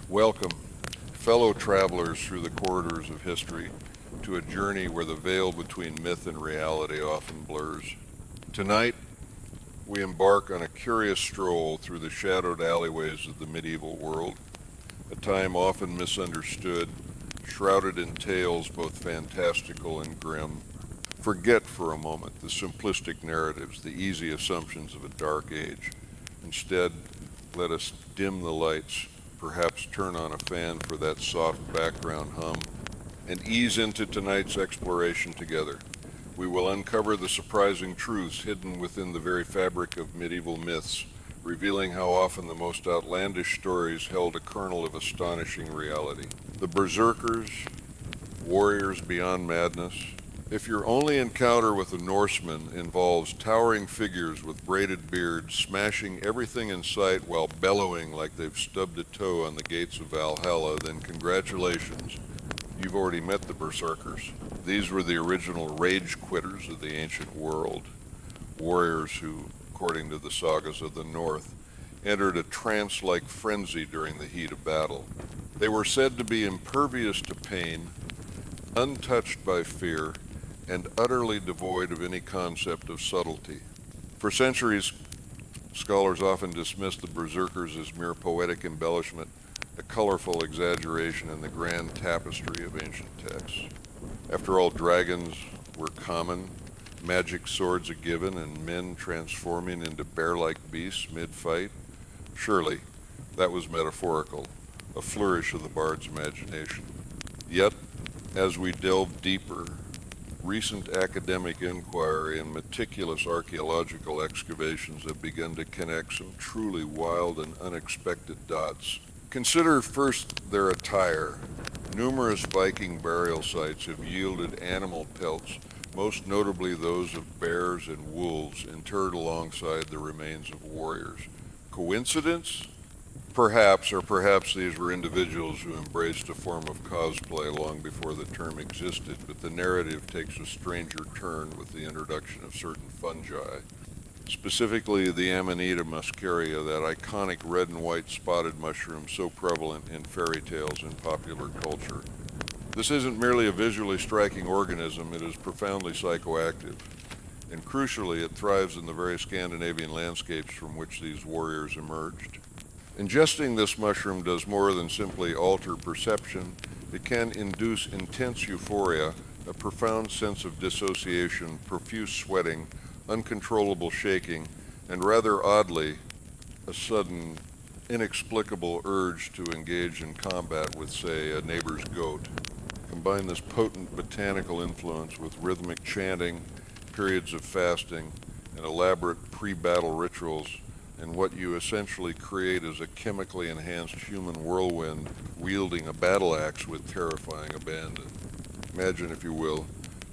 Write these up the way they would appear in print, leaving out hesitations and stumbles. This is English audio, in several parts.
Welcome, fellow travelers through the corridors of history, to a journey where the veil between myth and reality often blurs. Tonight, we embark on a curious stroll through the shadowed alleyways of the medieval world, a time often misunderstood, shrouded in tales both fantastical and grim. Forget for a moment the simplistic narratives, the easy assumptions of a dark age. Instead, let us dim the lights, perhaps turn on a fan for that soft background hum, and ease into tonight's exploration together. We will uncover the surprising truths hidden within the very fabric of medieval myths, revealing how often the most outlandish stories held a kernel of astonishing reality. The Berserkers, warriors beyond madness. If your only encounter with the Norsemen involves towering figures with braided beards smashing everything in sight while bellowing like they've stubbed a toe on the gates of Valhalla, then congratulations, you've already met the Berserkers. These were the original rage quitters of the ancient world, warriors who, according to the sagas of the North, entered a trance-like frenzy during the heat of battle. They were said to be impervious to pain, untouched by fear, and utterly devoid of any concept of subtlety. For centuries, scholars often dismissed the Berserkers as mere poetic embellishment, a colorful exaggeration in the grand tapestry of ancient texts. After all, dragons were common, magic swords a given, and men transforming into bear-like beasts mid-fight. Surely, that was metaphorical, a flourish of the bard's imagination. Yet, as we delve deeper, recent academic inquiry and meticulous archaeological excavations have begun to connect some truly wild and unexpected dots. Consider first their attire. Numerous Viking burial sites have yielded animal pelts, most notably those of bears and wolves interred alongside the remains of warriors. Coincidence? Perhaps, or perhaps these were individuals who embraced a form of cosplay long before the term existed, but the narrative takes a stranger turn with the introduction of certain fungi, specifically the Amanita muscaria, that iconic red and white spotted mushroom so prevalent in fairy tales and popular culture. This isn't merely a visually striking organism, it is profoundly psychoactive. And crucially, it thrives in the very Scandinavian landscapes from which these warriors emerged. Ingesting this mushroom does more than simply alter perception. It can induce intense euphoria, a profound sense of dissociation, profuse sweating, uncontrollable shaking, and rather oddly, a sudden, inexplicable urge to engage in combat with, say, a neighbor's goat. Combine this potent botanical influence with rhythmic chanting, periods of fasting, and elaborate pre-battle rituals, and what you essentially create is a chemically enhanced human whirlwind wielding a battle axe with terrifying abandon. Imagine, if you will,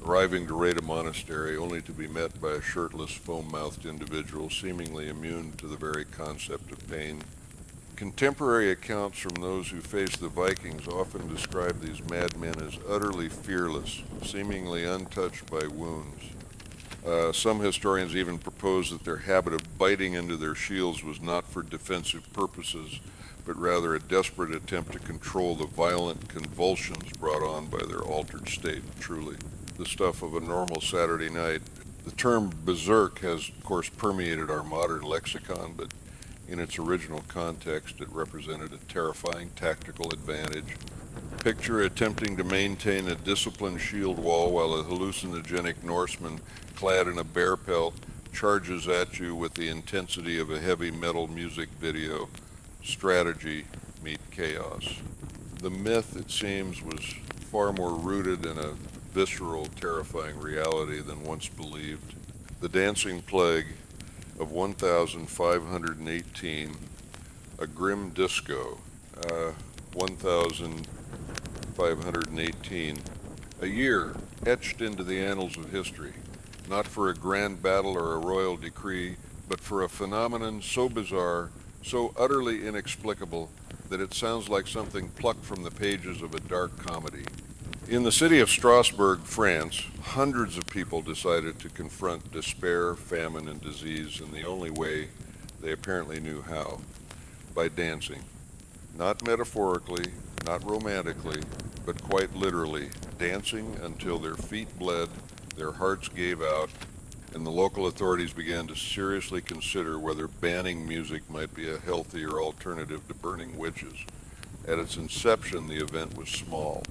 arriving to raid a monastery only to be met by a shirtless, foam-mouthed individual seemingly immune to the very concept of pain. Contemporary accounts from those who faced the Vikings often describe these madmen as utterly fearless, seemingly untouched by wounds. Some historians even propose that their habit of biting into their shields was not for defensive purposes, but rather a desperate attempt to control the violent convulsions brought on by their altered state. Truly, the stuff of a normal Saturday night. The term berserk has, of course, permeated our modern lexicon, but in its original context, it represented a terrifying tactical advantage. Picture attempting to maintain a disciplined shield wall while a hallucinogenic Norseman clad in a bear pelt charges at you with the intensity of a heavy metal music video. Strategy meet chaos. The myth, it seems, was far more rooted in a visceral, terrifying reality than once believed. The Dancing Plague of 1518, a grim disco, 1518, a year etched into the annals of history, not for a grand battle or a royal decree, but for a phenomenon so bizarre, so utterly inexplicable, that it sounds like something plucked from the pages of a dark comedy. In the city of Strasbourg, France, hundreds of people decided to confront despair, famine, and disease in the only way they apparently knew how: by dancing. not metaphorically, not romantically, but quite literally, dancing until their feet bled, their hearts gave out, and the local authorities began to seriously consider whether banning music might be a healthier alternative to burning witches. At its inception, the event was small.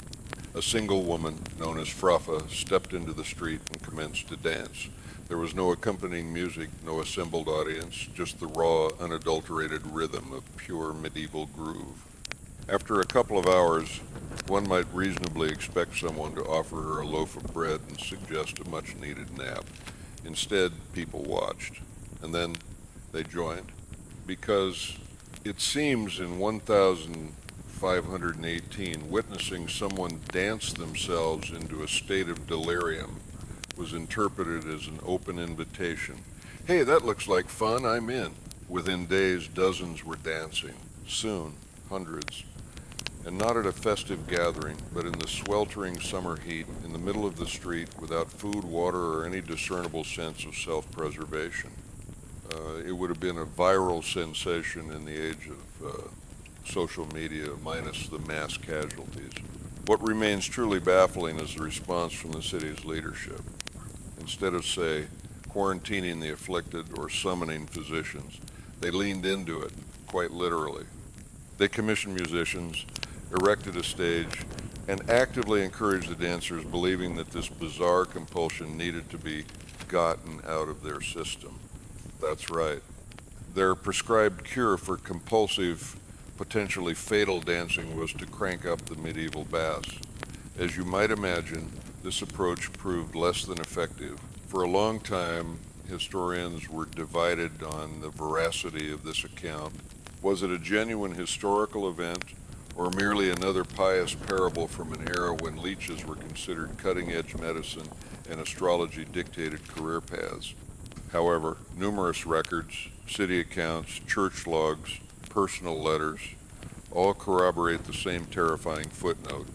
A single woman, known as Fraffa, stepped into the street and commenced to dance. There was no accompanying music, no assembled audience, just the raw, unadulterated rhythm of pure medieval groove. After a couple of hours, one might reasonably expect someone to offer her a loaf of bread and suggest a much-needed nap. Instead, people watched, and then they joined, because it seems in 1518, witnessing someone dance themselves into a state of delirium was interpreted as an open invitation. Hey, that looks like fun, I'm in. Within days, dozens were dancing. Soon, hundreds. And not at a festive gathering, but in the sweltering summer heat, in the middle of the street, without food, water, or any discernible sense of self-preservation. It would have been a viral sensation in the age of social media, minus the mass casualties. What remains truly baffling is the response from the city's leadership. Instead of, say, quarantining the afflicted or summoning physicians, they leaned into it, quite literally. They commissioned musicians, erected a stage, and actively encouraged the dancers, believing that this bizarre compulsion needed to be gotten out of their system. That's right. Their prescribed cure for compulsive, potentially fatal dancing was to crank up the medieval bass. As you might imagine, this approach proved less than effective. For a long time, historians were divided on the veracity of this account. Was it a genuine historical event, or merely another pious parable from an era when leeches were considered cutting-edge medicine and astrology dictated career paths? However, numerous records, city accounts, church logs, personal letters, all corroborate the same terrifying footnote.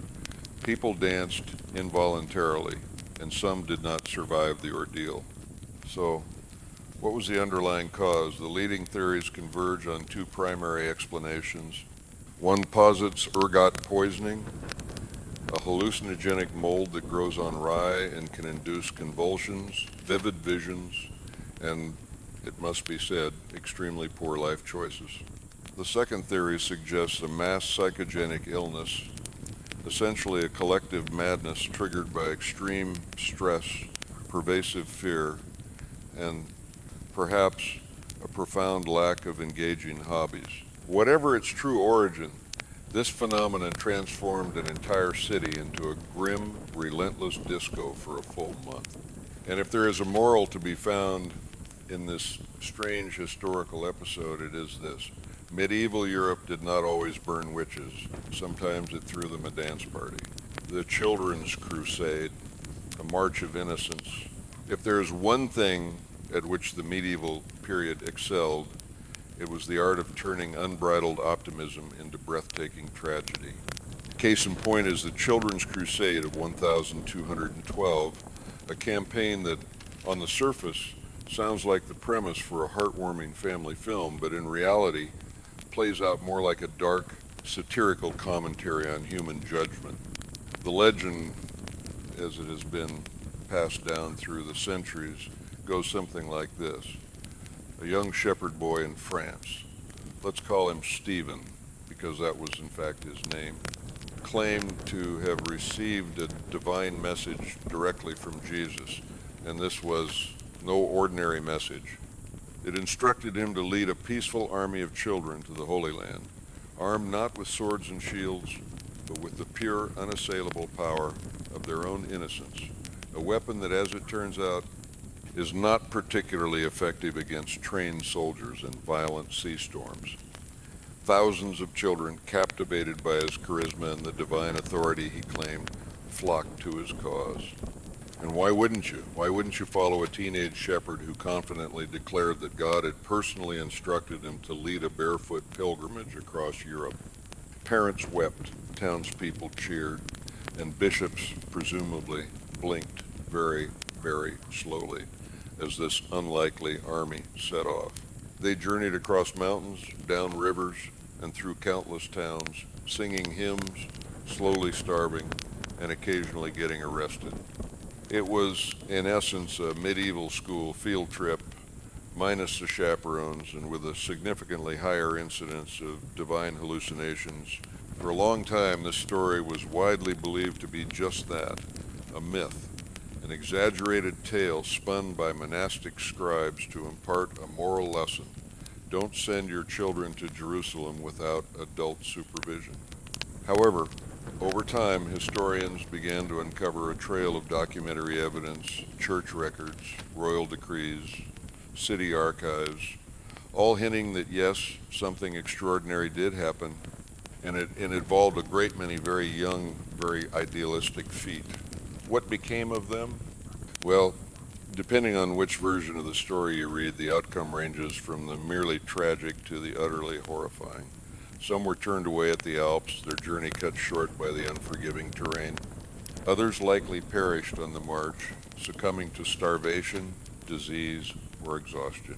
People danced involuntarily, and some did not survive the ordeal. So, what was the underlying cause? The leading theories converge on two primary explanations. One posits ergot poisoning, a hallucinogenic mold that grows on rye and can induce convulsions, vivid visions, and, it must be said, extremely poor life choices. The second theory suggests a mass psychogenic illness, essentially a collective madness triggered by extreme stress, pervasive fear, and perhaps a profound lack of engaging hobbies. Whatever its true origin, this phenomenon transformed an entire city into a grim, relentless disco for a full month. And if there is a moral to be found in this strange historical episode, it is this. Medieval Europe did not always burn witches. Sometimes it threw them a dance party. The Children's Crusade, a march of innocence. If there is one thing at which the medieval period excelled, it was the art of turning unbridled optimism into breathtaking tragedy. Case in point is the Children's Crusade of 1212, a campaign that, on the surface, sounds like the premise for a heartwarming family film, but in reality plays out more like a dark, satirical commentary on human judgment. The legend, as it has been passed down through the centuries, goes something like this. A young shepherd boy in France, let's call him Stephen, because that was in fact his name, claimed to have received a divine message directly from Jesus, and this was no ordinary message. It instructed him to lead a peaceful army of children to the Holy Land, armed not with swords and shields, but with the pure, unassailable power of their own innocence, a weapon that, as it turns out, is not particularly effective against trained soldiers in violent sea storms. Thousands of children, captivated by his charisma and the divine authority he claimed, flocked to his cause. And why wouldn't you? Why wouldn't you follow a teenage shepherd who confidently declared that God had personally instructed him to lead a barefoot pilgrimage across Europe? Parents wept, townspeople cheered, and bishops, presumably, blinked very, very slowly as this unlikely army set off. They journeyed across mountains, down rivers, and through countless towns, singing hymns, slowly starving, and occasionally getting arrested. It was, in essence, a medieval school field trip, minus the chaperones, and with a significantly higher incidence of divine hallucinations. For a long time, this story was widely believed to be just that, a myth, an exaggerated tale spun by monastic scribes to impart a moral lesson. Don't send your children to Jerusalem without adult supervision. However, over time, historians began to uncover a trail of documentary evidence, church records, royal decrees, city archives, all hinting that yes, something extraordinary did happen, and it involved a great many very young, very idealistic feet. What became of them? Well, depending on which version of the story you read, the outcome ranges from the merely tragic to the utterly horrifying. Some were turned away at the Alps, their journey cut short by the unforgiving terrain. Others likely perished on the march, succumbing to starvation, disease, or exhaustion.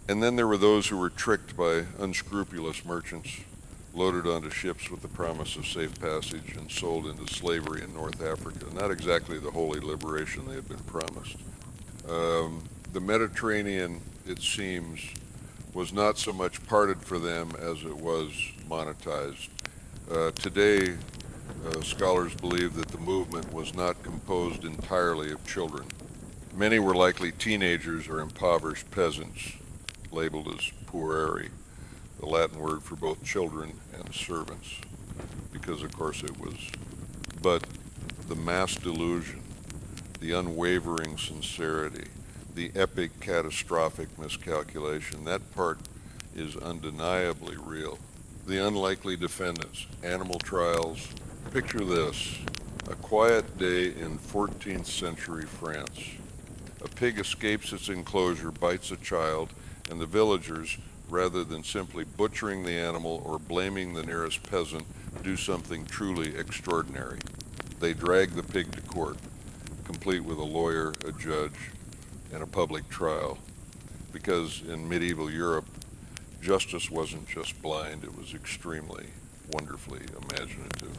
And then there were those who were tricked by unscrupulous merchants, loaded onto ships with the promise of safe passage and sold into slavery in North Africa. Not exactly the holy liberation they had been promised. The Mediterranean, it seems, was not so much parted for them as it was monetized. Today, scholars believe that the movement was not composed entirely of children. Many were likely teenagers or impoverished peasants, labeled as pueri, the Latin word for both children and servants, because of course it was. But the mass delusion, the unwavering sincerity, the epic catastrophic miscalculation, that part is undeniably real. The unlikely defendants, animal trials. Picture this, a quiet day in 14th century France. A pig escapes its enclosure, bites a child, and the villagers, rather than simply butchering the animal or blaming the nearest peasant, do something truly extraordinary. They drag the pig to court, complete with a lawyer, a judge, and a public trial. Because in medieval Europe, justice wasn't just blind, it was extremely, wonderfully imaginative.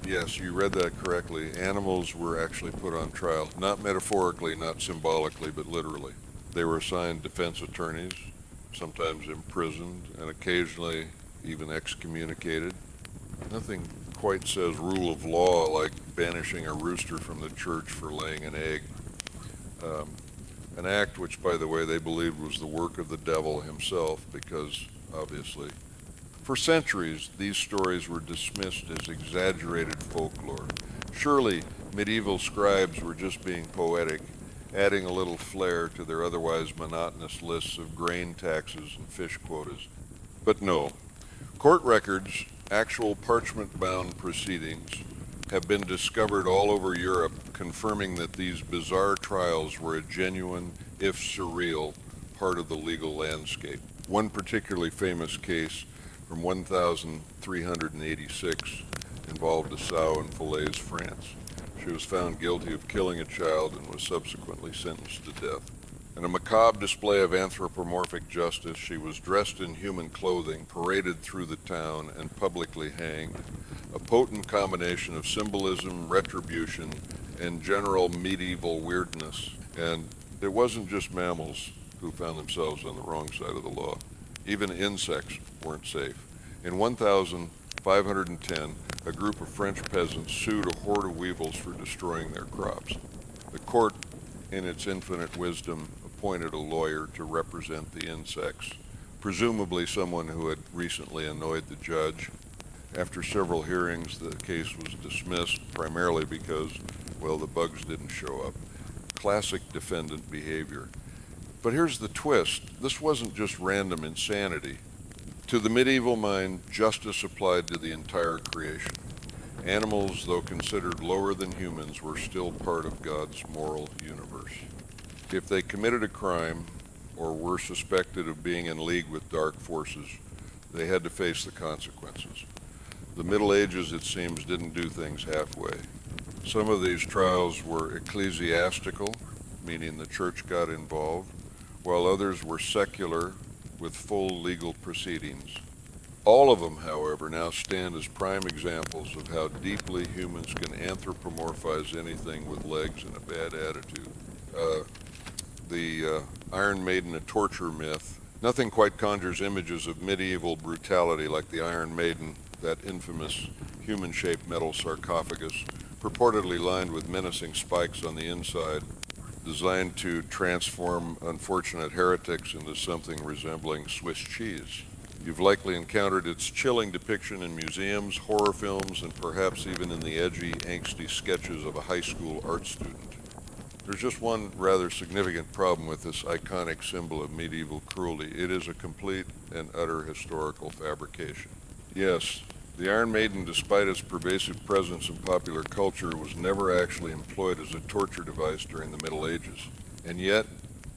Yes, you read that correctly. Animals were actually put on trial, not metaphorically, not symbolically, but literally. They were assigned defense attorneys, sometimes imprisoned, and occasionally even excommunicated. Nothing quite says rule of law like banishing a rooster from the church for laying an egg. An act which, by the way, they believed was the work of the devil himself, because, obviously, for centuries, these stories were dismissed as exaggerated folklore. Surely, medieval scribes were just being poetic, adding a little flair to their otherwise monotonous lists of grain taxes and fish quotas. But no. Court records, actual parchment-bound proceedings, have been discovered all over Europe, confirming that these bizarre trials were a genuine, if surreal, part of the legal landscape. One particularly famous case from 1386 involved a sow in Falaise, France. She was found guilty of killing a child and was subsequently sentenced to death. In a macabre display of anthropomorphic justice, she was dressed in human clothing, paraded through the town, and publicly hanged. A potent combination of symbolism, retribution, and general medieval weirdness. And it wasn't just mammals who found themselves on the wrong side of the law. Even insects weren't safe. In 1510, a group of French peasants sued a horde of weevils for destroying their crops. The court, in its infinite wisdom, appointed a lawyer to represent the insects, presumably someone who had recently annoyed the judge. After several hearings, the case was dismissed, primarily because, well, the bugs didn't show up. Classic defendant behavior. But here's the twist. This wasn't just random insanity. To the medieval mind, justice applied to the entire creation. Animals, though considered lower than humans, were still part of God's moral universe. If they committed a crime or were suspected of being in league with dark forces, they had to face the consequences. The Middle Ages, it seems, didn't do things halfway. Some of these trials were ecclesiastical, meaning the church got involved, while others were secular, with full legal proceedings. All of them, however, now stand as prime examples of how deeply humans can anthropomorphize anything with legs and a bad attitude. The Iron Maiden, a torture myth. Nothing quite conjures images of medieval brutality like the Iron Maiden, that infamous human-shaped metal sarcophagus, purportedly lined with menacing spikes on the inside, designed to transform unfortunate heretics into something resembling Swiss cheese. You've likely encountered its chilling depiction in museums, horror films, and perhaps even in the edgy, angsty sketches of a high school art student. There's just one rather significant problem with this iconic symbol of medieval cruelty. It is a complete and utter historical fabrication. Yes, the Iron Maiden, despite its pervasive presence in popular culture, was never actually employed as a torture device during the Middle Ages. And yet,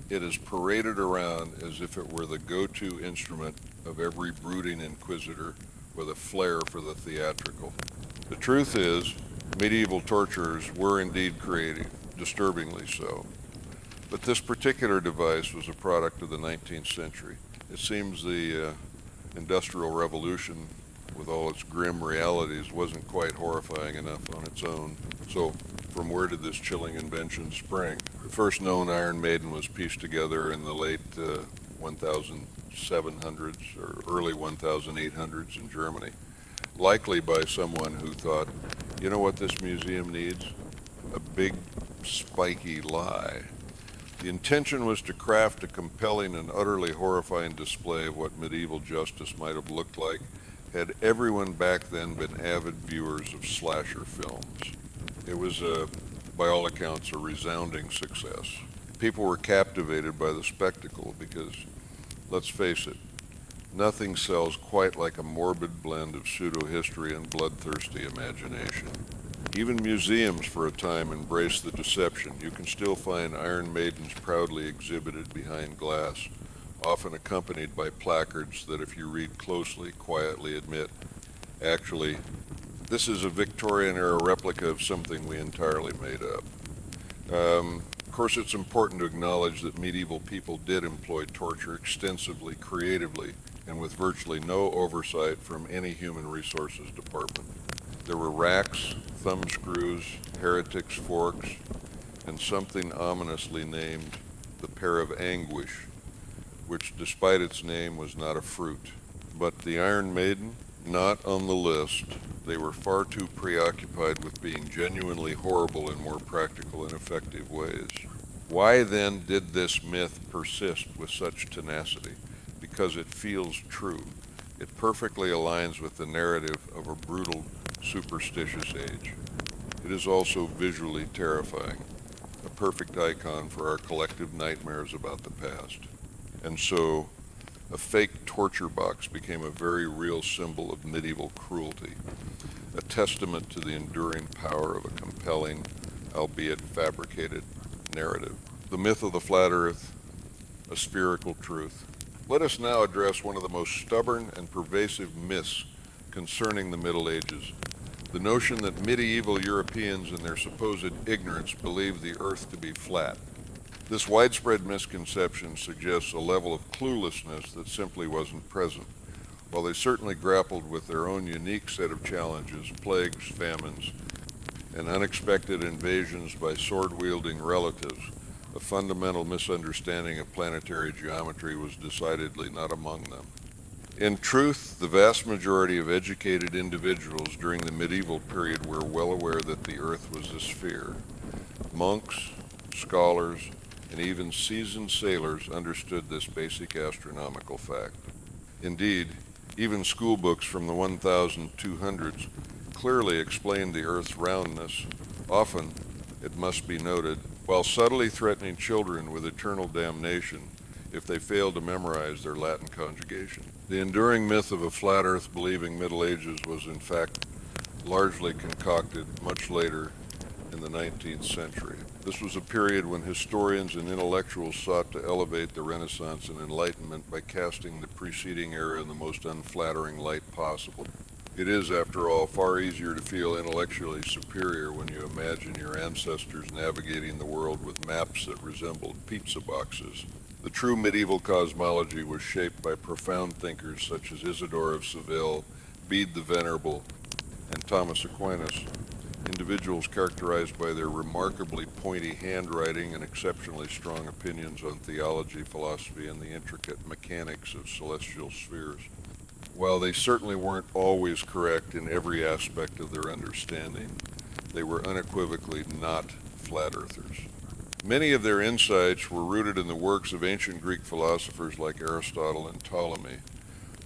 it is paraded around as if it were the go-to instrument of every brooding inquisitor with a flair for the theatrical. The truth is, medieval torturers were indeed creative, disturbingly so. But this particular device was a product of the 19th century. It seems the Industrial Revolution, with all its grim realities, wasn't quite horrifying enough on its own. So from where did this chilling invention spring? The first known Iron Maiden was pieced together in the late 1700s or early 1800s in Germany, likely by someone who thought, you know what this museum needs? A big, spiky lie. The intention was to craft a compelling and utterly horrifying display of what medieval justice might have looked like had everyone back then been avid viewers of slasher films. It was, by all accounts, a resounding success. People were captivated by the spectacle because, let's face it, nothing sells quite like a morbid blend of pseudo-history and bloodthirsty imagination. Even museums for a time embraced the deception. You can still find Iron Maidens proudly exhibited behind glass, often accompanied by placards that, if you read closely, quietly admit, actually, this is a Victorian-era replica of something we entirely made up. Of course, it's important to acknowledge that medieval people did employ torture extensively, creatively, and with virtually no oversight from any human resources department. There were racks, thumb screws, heretics' forks, and something ominously named the pear of anguish, which, despite its name, was not a fruit. But the Iron Maiden, not on the list. They were far too preoccupied with being genuinely horrible in more practical and effective ways. Why then did this myth persist with such tenacity? Because it feels true. It perfectly aligns with the narrative of a brutal, superstitious age. It is also visually terrifying, a perfect icon for our collective nightmares about the past. And so, a fake torture box became a very real symbol of medieval cruelty, a testament to the enduring power of a compelling, albeit fabricated, narrative. The myth of the flat earth, a spherical truth. Let us now address one of the most stubborn and pervasive myths concerning the Middle Ages, the notion that medieval Europeans in their supposed ignorance believed the earth to be flat. This widespread misconception suggests a level of cluelessness that simply wasn't present. While they certainly grappled with their own unique set of challenges, plagues, famines, and unexpected invasions by sword-wielding relatives, a fundamental misunderstanding of planetary geometry was decidedly not among them. In truth, the vast majority of educated individuals during the medieval period were well aware that the earth was a sphere. Monks, scholars, and even seasoned sailors understood this basic astronomical fact. Indeed, even school books from the 1200s clearly explained the Earth's roundness, often, it must be noted, while subtly threatening children with eternal damnation if they failed to memorize their Latin conjugation. The enduring myth of a flat Earth believing Middle Ages was in fact largely concocted much later in the 19th century. This was a period when historians and intellectuals sought to elevate the Renaissance and Enlightenment by casting the preceding era in the most unflattering light possible. It is, after all, far easier to feel intellectually superior when you imagine your ancestors navigating the world with maps that resembled pizza boxes The true medieval cosmology was shaped by profound thinkers such as Isidore of Seville, Bede the Venerable, and Thomas Aquinas, individuals characterized by their remarkably pointy handwriting and exceptionally strong opinions on theology, philosophy, and the intricate mechanics of celestial spheres. While they certainly weren't always correct in every aspect of their understanding, they were unequivocally not flat earthers. Many of their insights were rooted in the works of ancient Greek philosophers like Aristotle and Ptolemy,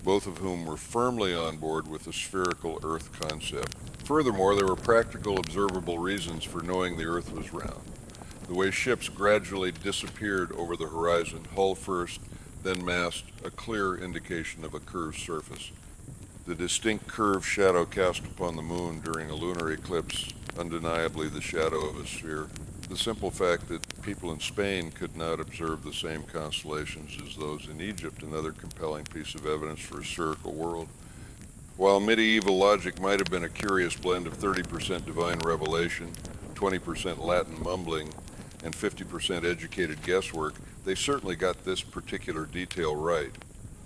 both of whom were firmly on board with the spherical Earth concept. Furthermore, there were practical, observable reasons for knowing the Earth was round. The way ships gradually disappeared over the horizon, hull first, then mast, a clear indication of a curved surface. The distinct curved shadow cast upon the moon during a lunar eclipse, undeniably the shadow of a sphere. The simple fact that people in Spain could not observe the same constellations as those in Egypt, another compelling piece of evidence for a spherical world. While medieval logic might have been a curious blend of 30% divine revelation, 20% Latin mumbling, and 50% educated guesswork, they certainly got this particular detail right.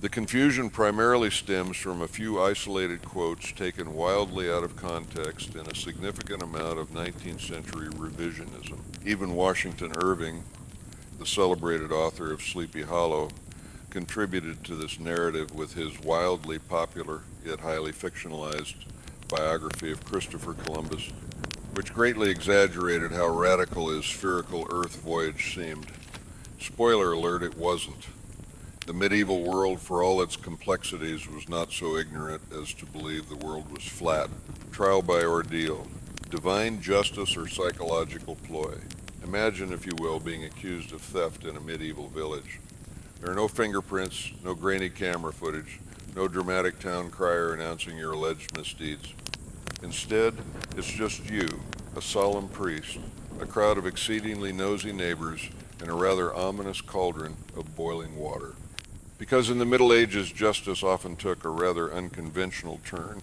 The confusion primarily stems from a few isolated quotes taken wildly out of context and a significant amount of 19th century revisionism. Even Washington Irving, the celebrated author of Sleepy Hollow, contributed to this narrative with his wildly popular yet highly fictionalized biography of Christopher Columbus, which greatly exaggerated how radical his spherical Earth voyage seemed. Spoiler alert, it wasn't. The medieval world, for all its complexities, was not so ignorant as to believe the world was flat. Trial by ordeal, divine justice or psychological ploy. Imagine, if you will, being accused of theft in a medieval village. There are no fingerprints, no grainy camera footage, no dramatic town crier announcing your alleged misdeeds. Instead, it's just you, a solemn priest, a crowd of exceedingly nosy neighbors, and a rather ominous cauldron of boiling water. Because in the Middle Ages, justice often took a rather unconventional turn,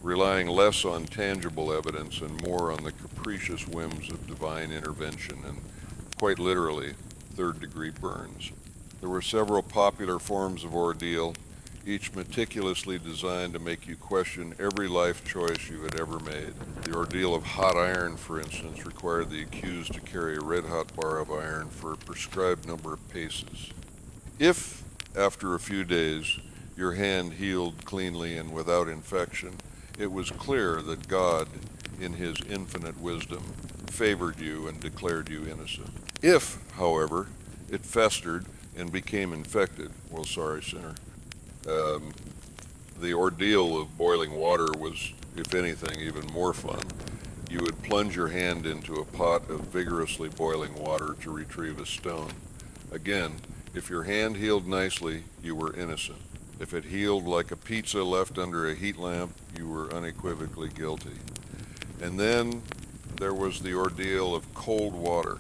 relying less on tangible evidence and more on the capricious whims of divine intervention and, quite literally, third-degree burns. There were several popular forms of ordeal, each meticulously designed to make you question every life choice you had ever made. The ordeal of hot iron, for instance, required the accused to carry a red-hot bar of iron for a prescribed number of paces. If, after a few days, your hand healed cleanly and without infection, it was clear that God, in his infinite wisdom, favored you and declared you innocent. If, however, it festered and became infected, well, sorry, sinner. The ordeal of boiling water was, if anything, even more fun. You would plunge your hand into a pot of vigorously boiling water to retrieve a stone. Again, if your hand healed nicely, you were innocent. If it healed like a pizza left under a heat lamp, you were unequivocally guilty. And then there was the ordeal of cold water,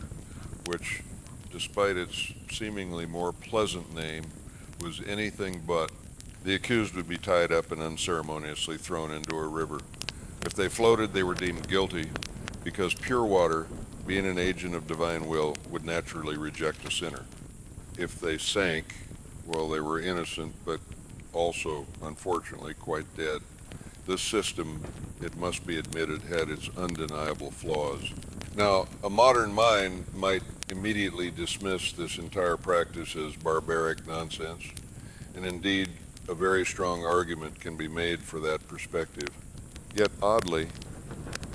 which, despite its seemingly more pleasant name, was anything but. The accused would be tied up and unceremoniously thrown into a river. If they floated, they were deemed guilty, because pure water, being an agent of divine will, would naturally reject a sinner. If they sank, well, they were innocent, but also, unfortunately, quite dead. This system, it must be admitted, had its undeniable flaws. Now, a modern mind might immediately dismiss this entire practice as barbaric nonsense, and indeed, a very strong argument can be made for that perspective. Yet, oddly,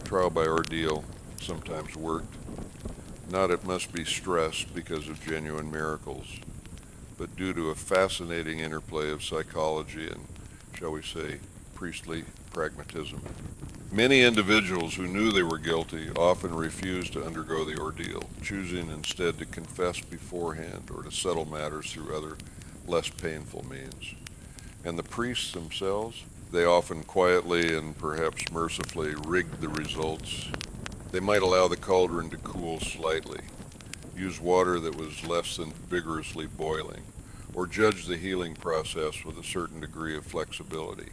trial by ordeal sometimes worked. Not, it must be stressed, because of genuine miracles, but due to a fascinating interplay of psychology and, shall we say, priestly pragmatism. Many individuals who knew they were guilty often refused to undergo the ordeal, choosing instead to confess beforehand or to settle matters through other, less painful means. And the priests themselves, they often quietly and perhaps mercifully rigged the results. They might allow the cauldron to cool slightly, use water that was less than vigorously boiling, or judge the healing process with a certain degree of flexibility.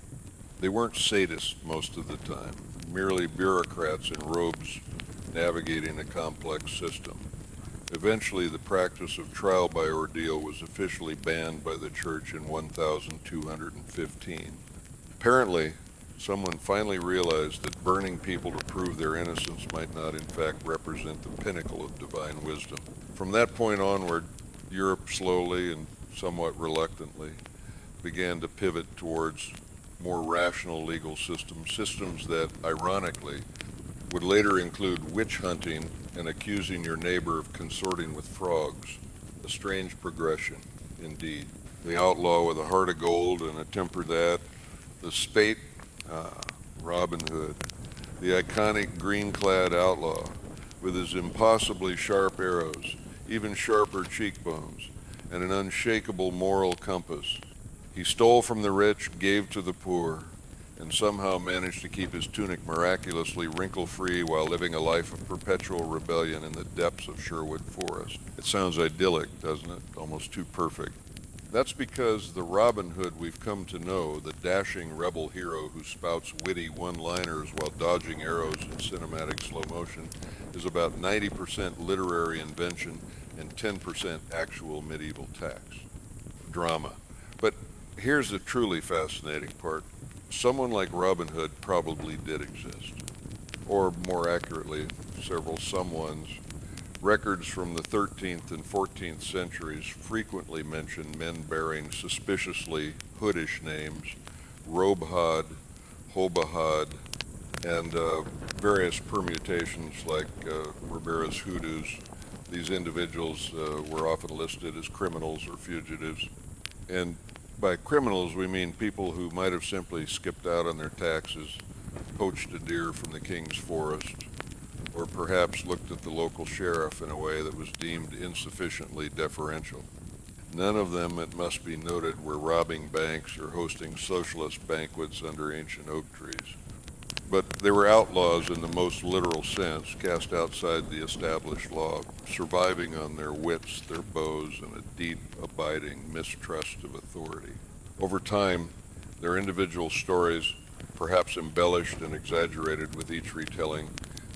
They weren't sadists most of the time, merely bureaucrats in robes navigating a complex system. Eventually, the practice of trial by ordeal was officially banned by the church in 1215. Apparently, someone finally realized that burning people to prove their innocence might not in fact represent the pinnacle of divine wisdom. From that point onward, Europe slowly and somewhat reluctantly began to pivot towards more rational legal systems that, ironically, would later include witch hunting and accusing your neighbor of consorting with frogs. A strange progression, indeed. The outlaw with a heart of gold and a temper that, the spate, Robin Hood, the iconic green-clad outlaw with his impossibly sharp arrows, even sharper cheekbones, and an unshakable moral compass. He stole from the rich, gave to the poor, and somehow managed to keep his tunic miraculously wrinkle-free while living a life of perpetual rebellion in the depths of Sherwood Forest. It sounds idyllic, doesn't it? Almost too perfect. That's because the Robin Hood we've come to know, the dashing rebel hero who spouts witty one-liners while dodging arrows in cinematic slow motion, is about 90% literary invention and 10% actual medieval text. Drama. But here's the truly fascinating part. Someone like Robin Hood probably did exist. Or more accurately, several someones. Records from the 13th and 14th centuries frequently mention men bearing suspiciously hoodish names, Robhad, Hobahad, and various permutations like Ribera's hoodoos. These individuals were often listed as criminals or fugitives. And by criminals, we mean people who might have simply skipped out on their taxes, poached a deer from the king's forest, or perhaps looked at the local sheriff in a way that was deemed insufficiently deferential. None of them, it must be noted, were robbing banks or hosting socialist banquets under ancient oak trees. But they were outlaws in the most literal sense, cast outside the established law, surviving on their wits, their bows, and a deep, abiding mistrust of authority. Over time, their individual stories, perhaps embellished and exaggerated with each retelling,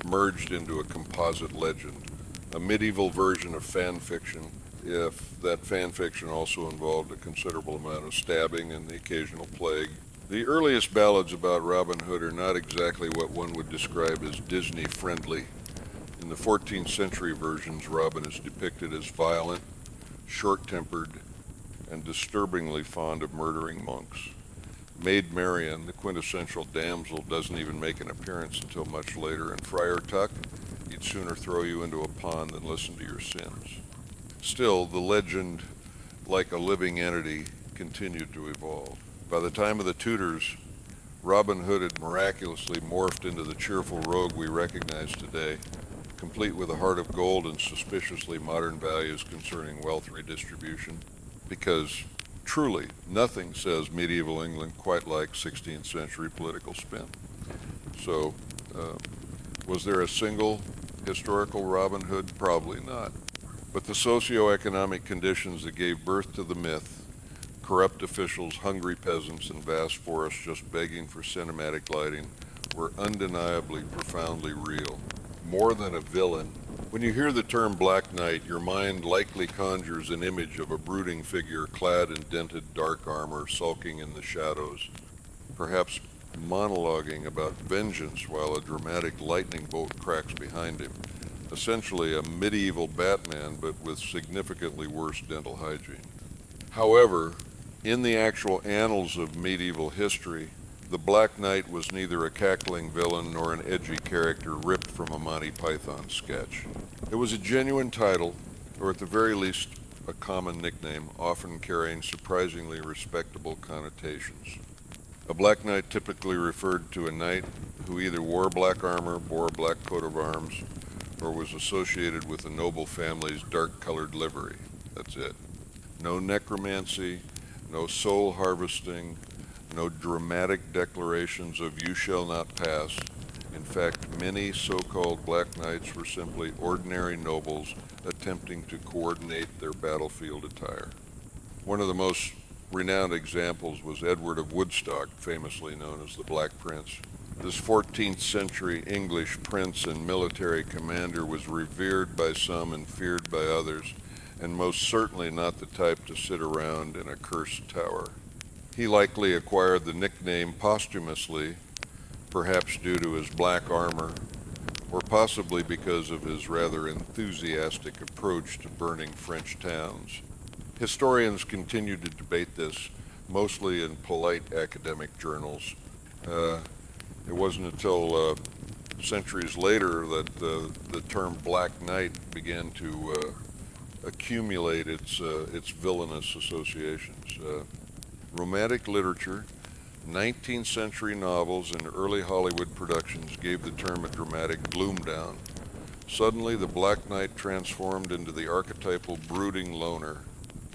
merged into a composite legend, a medieval version of fan fiction, if that fan fiction also involved a considerable amount of stabbing and the occasional plague. The earliest ballads about Robin Hood are not exactly what one would describe as Disney-friendly. In the 14th century versions, Robin is depicted as violent, short-tempered, and disturbingly fond of murdering monks. Maid Marian, the quintessential damsel, doesn't even make an appearance until much later, and Friar Tuck, he'd sooner throw you into a pond than listen to your sins. Still, the legend, like a living entity, continued to evolve. By the time of the Tudors, Robin Hood had miraculously morphed into the cheerful rogue we recognize today, complete with a heart of gold and suspiciously modern values concerning wealth redistribution, because truly nothing says medieval England quite like 16th century political spin. So, was there a single historical Robin Hood? Probably not. But the socio-economic conditions that gave birth to the myth, corrupt officials, hungry peasants, and vast forests just begging for cinematic lighting, were undeniably profoundly real. More than a villain. When you hear the term Black Knight, your mind likely conjures an image of a brooding figure clad in dented dark armor, sulking in the shadows, perhaps monologuing about vengeance while a dramatic lightning bolt cracks behind him. Essentially a medieval Batman, but with significantly worse dental hygiene. However, in the actual annals of medieval history, the Black Knight was neither a cackling villain nor an edgy character ripped from a Monty Python sketch. It was a genuine title, or at the very least a common nickname, often carrying surprisingly respectable connotations. A Black Knight typically referred to a knight who either wore black armor, bore a black coat of arms, or was associated with a noble family's dark-colored livery. That's it. No necromancy, no soul harvesting, no dramatic declarations of "you shall not pass." In fact, many so-called Black Knights were simply ordinary nobles attempting to coordinate their battlefield attire. One of the most renowned examples was Edward of Woodstock, famously known as the Black Prince. This 14th century English prince and military commander was revered by some and feared by others, and most certainly not the type to sit around in a cursed tower. He likely acquired the nickname posthumously, perhaps due to his black armor, or possibly because of his rather enthusiastic approach to burning French towns. Historians continue to debate this, mostly in polite academic journals. It wasn't until centuries later that the term Black Knight began to accumulate its villainous associations. Romantic literature, 19th century novels, and early Hollywood productions gave the term a dramatic gloom down. Suddenly, the Black Knight transformed into the archetypal brooding loner,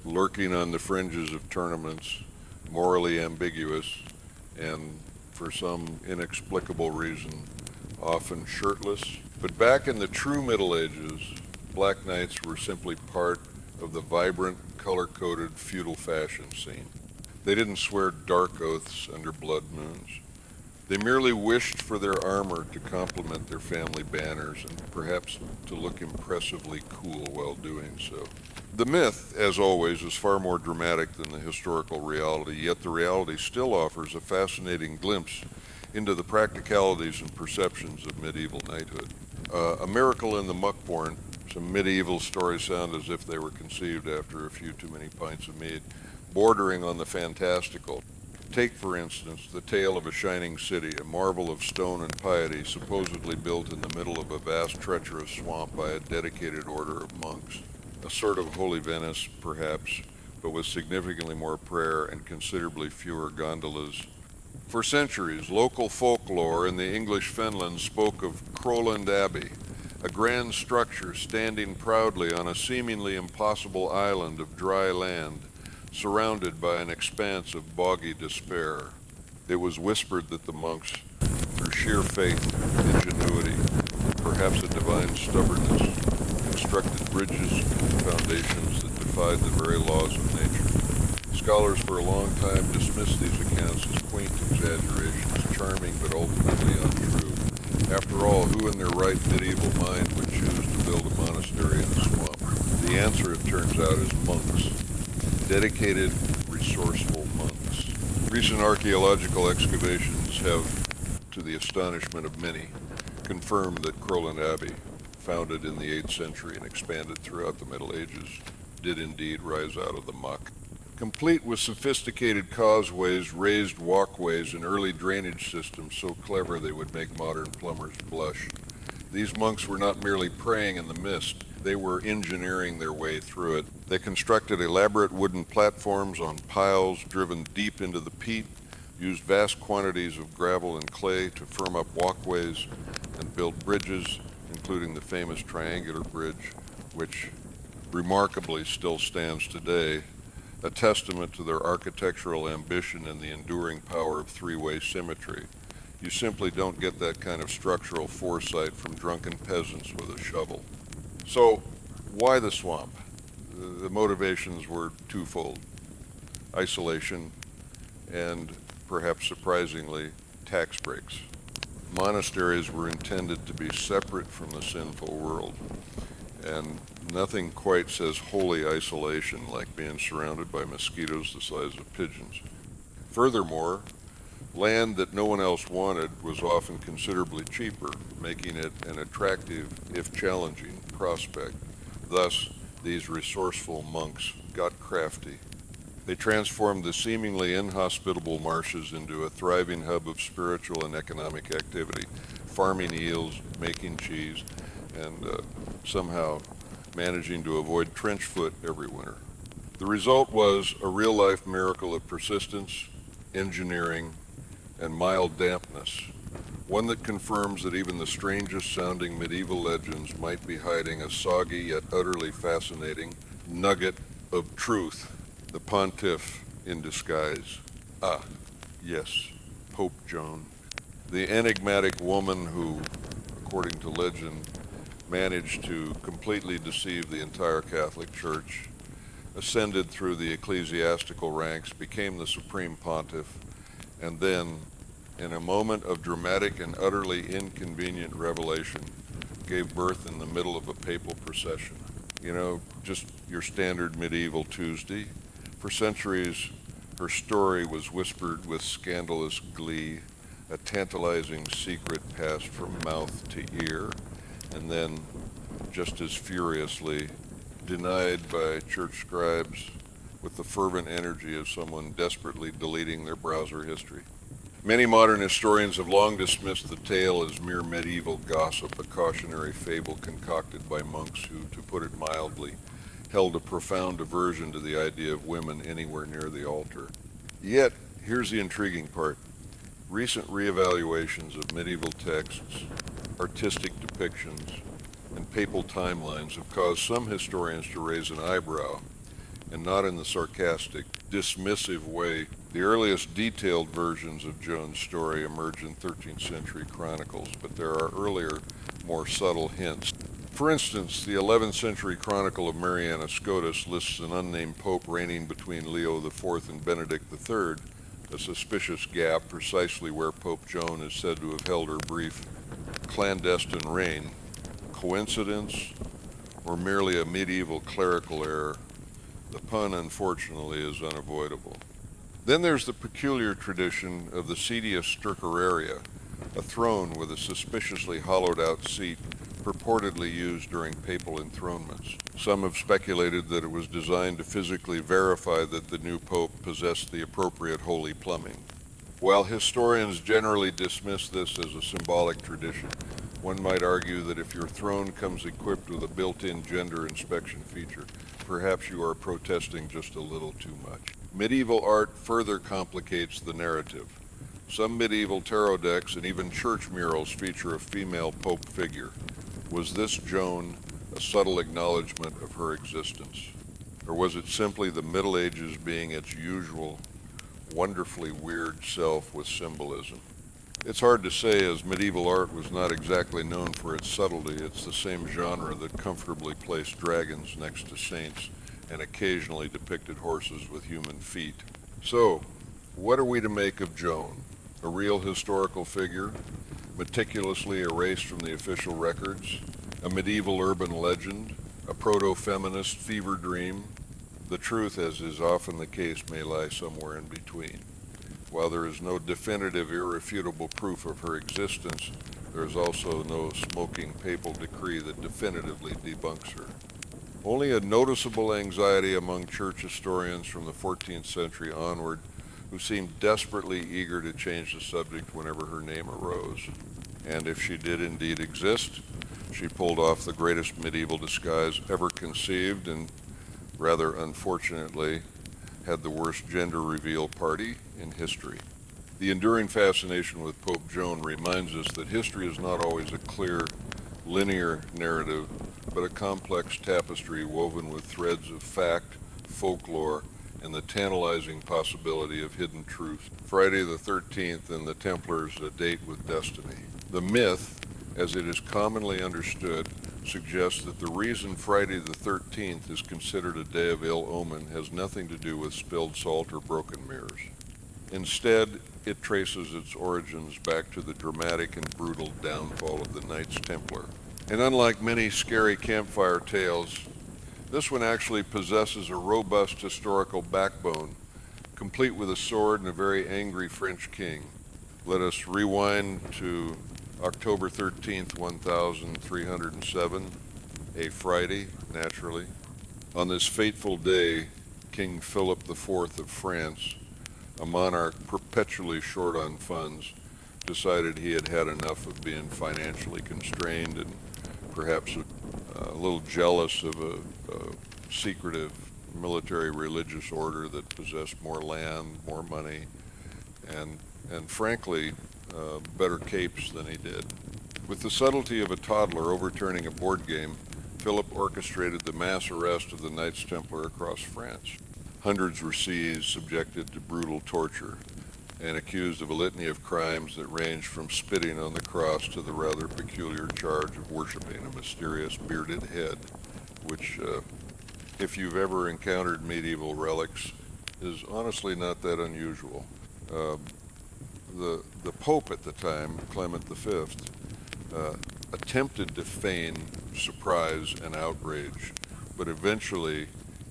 lurking on the fringes of tournaments, morally ambiguous, and for some inexplicable reason, often shirtless. But back in the true Middle Ages, Black Knights were simply part of the vibrant, color-coded feudal fashion scene. They didn't swear dark oaths under blood moons. They merely wished for their armor to complement their family banners and perhaps to look impressively cool while doing so. The myth, as always, is far more dramatic than the historical reality, yet the reality still offers a fascinating glimpse into the practicalities and perceptions of medieval knighthood. A Miracle in the Muckbourne, some medieval stories sound as if they were conceived after a few too many pints of mead, bordering on the fantastical. Take, for instance, the tale of a shining city, a marvel of stone and piety, supposedly built in the middle of a vast treacherous swamp by a dedicated order of monks. A sort of holy Venice, perhaps, but with significantly more prayer and considerably fewer gondolas. For centuries, local folklore in the English Fenland spoke of Crowland Abbey, a grand structure standing proudly on a seemingly impossible island of dry land, surrounded by an expanse of boggy despair. It was whispered that the monks, through sheer faith, ingenuity, perhaps a divine stubbornness, constructed bridges and foundations that defied the very laws of nature. Scholars for a long time dismissed these accounts as quaint exaggerations, charming but ultimately untrue. After all, who in their right medieval mind would choose to build a monastery in a swamp? The answer, it turns out, is monks. Dedicated, resourceful monks. Recent archaeological excavations have, to the astonishment of many, confirmed that Crowland Abbey, founded in the 8th century and expanded throughout the Middle Ages, did indeed rise out of the muck. Complete with sophisticated causeways, raised walkways, and early drainage systems so clever they would make modern plumbers blush. These monks were not merely praying in the mist, they were engineering their way through it. They constructed elaborate wooden platforms on piles driven deep into the peat, used vast quantities of gravel and clay to firm up walkways, and built bridges, including the famous triangular bridge, which remarkably still stands today, a testament to their architectural ambition and the enduring power of three-way symmetry. You simply don't get that kind of structural foresight from drunken peasants with a shovel. So, why the swamp? The motivations were twofold: isolation and, perhaps surprisingly, tax breaks. Monasteries were intended to be separate from the sinful world, and nothing quite says holy isolation like being surrounded by mosquitoes the size of pigeons. Furthermore, land that no one else wanted was often considerably cheaper, making it an attractive, if challenging, prospect. Thus, these resourceful monks got crafty. They transformed the seemingly inhospitable marshes into a thriving hub of spiritual and economic activity, farming eels, making cheese, and somehow managing to avoid trench foot every winter. The result was a real-life miracle of persistence, engineering, and mild dampness, one that confirms that even the strangest sounding medieval legends might be hiding a soggy yet utterly fascinating nugget of truth, the pontiff in disguise. Ah, yes, Pope Joan, the enigmatic woman who, according to legend, managed to completely deceive the entire Catholic Church, ascended through the ecclesiastical ranks, became the supreme pontiff, and then, in a moment of dramatic and utterly inconvenient revelation, gave birth in the middle of a papal procession. You know, just your standard medieval Tuesday. For centuries, her story was whispered with scandalous glee, a tantalizing secret passed from mouth to ear, and then, just as furiously, denied by church scribes with the fervent energy of someone desperately deleting their browser history. Many modern historians have long dismissed the tale as mere medieval gossip, a cautionary fable concocted by monks who, to put it mildly, held a profound aversion to the idea of women anywhere near the altar. Yet, here's the intriguing part. Recent reevaluations of medieval texts, artistic depictions, and papal timelines have caused some historians to raise an eyebrow, and not in the sarcastic, dismissive way. The earliest detailed versions of Joan's story emerge in 13th century chronicles, but there are earlier, more subtle hints. For instance, the 11th century chronicle of Mariana Scotus lists an unnamed pope reigning between Leo IV and Benedict III, a suspicious gap precisely where Pope Joan is said to have held her brief clandestine reign. Coincidence, or merely a medieval clerical error? The pun, unfortunately, is unavoidable. Then there's the peculiar tradition of the sedia stercoraria, a throne with a suspiciously hollowed-out seat purportedly used during papal enthronements. Some have speculated that it was designed to physically verify that the new pope possessed the appropriate holy plumbing. While historians generally dismiss this as a symbolic tradition, one might argue that if your throne comes equipped with a built-in gender inspection feature, perhaps you are protesting just a little too much. Medieval art further complicates the narrative. Some medieval tarot decks and even church murals feature a female pope figure. Was this Joan a subtle acknowledgement of her existence? Or was it simply the Middle Ages being its usual, wonderfully weird self with symbolism? It's hard to say, as medieval art was not exactly known for its subtlety. It's the same genre that comfortably placed dragons next to saints and occasionally depicted horses with human feet. So, what are we to make of Joan? A real historical figure, meticulously erased from the official records? A medieval urban legend? A proto-feminist fever dream? The truth, as is often the case, may lie somewhere in between. While there is no definitive, irrefutable proof of her existence, there is also no smoking papal decree that definitively debunks her. Only a noticeable anxiety among church historians from the 14th century onward, who seemed desperately eager to change the subject whenever her name arose. And if she did indeed exist, she pulled off the greatest medieval disguise ever conceived and, rather unfortunately, had the worst gender reveal party in history. The enduring fascination with Pope Joan reminds us that history is not always a clear, linear narrative, but a complex tapestry woven with threads of fact, folklore, and the tantalizing possibility of hidden truth. Friday the 13th and the Templars, a date with destiny. The myth, as it is commonly understood, suggests that the reason Friday the 13th is considered a day of ill omen has nothing to do with spilled salt or broken mirrors. Instead, it traces its origins back to the dramatic and brutal downfall of the Knights Templar. And unlike many scary campfire tales, this one actually possesses a robust historical backbone, complete with a sword and a very angry French king. Let us rewind to October 13th, 1307, a Friday, naturally. On this fateful day, King Philip IV of France, a monarch perpetually short on funds, decided he had had enough of being financially constrained and perhaps a little jealous of a secretive military religious order that possessed more land, more money, and frankly, better capes than he did. With the subtlety of a toddler overturning a board game, Philip orchestrated the mass arrest of the Knights Templar across France. Hundreds were seized, subjected to brutal torture, and accused of a litany of crimes that ranged from spitting on the cross to the rather peculiar charge of worshiping a mysterious bearded head, which, if you've ever encountered medieval relics, is honestly not that unusual. the Pope at the time, Clement V, attempted to feign surprise and outrage, but eventually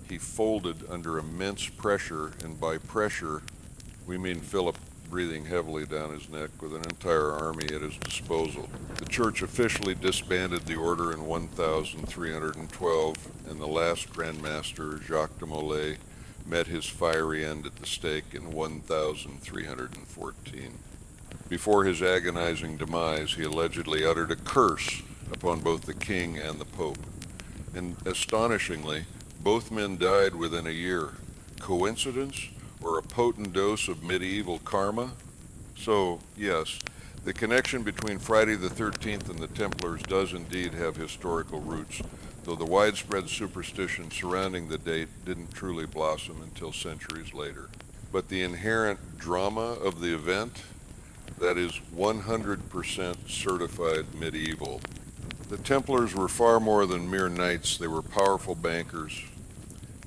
he folded under immense pressure, and by pressure, we mean Philip breathing heavily down his neck with an entire army at his disposal. The church officially disbanded the order in 1312, and the last Grand Master, Jacques de Molay, met his fiery end at the stake in 1314. Before his agonizing demise, he allegedly uttered a curse upon both the king and the pope. And astonishingly, both men died within a year. Coincidence, or a potent dose of medieval karma? So, yes, the connection between Friday the 13th and the Templars does indeed have historical roots, though the widespread superstition surrounding the date didn't truly blossom until centuries later. But the inherent drama of the event, that is 100% certified medieval. The Templars were far more than mere knights. They were powerful bankers,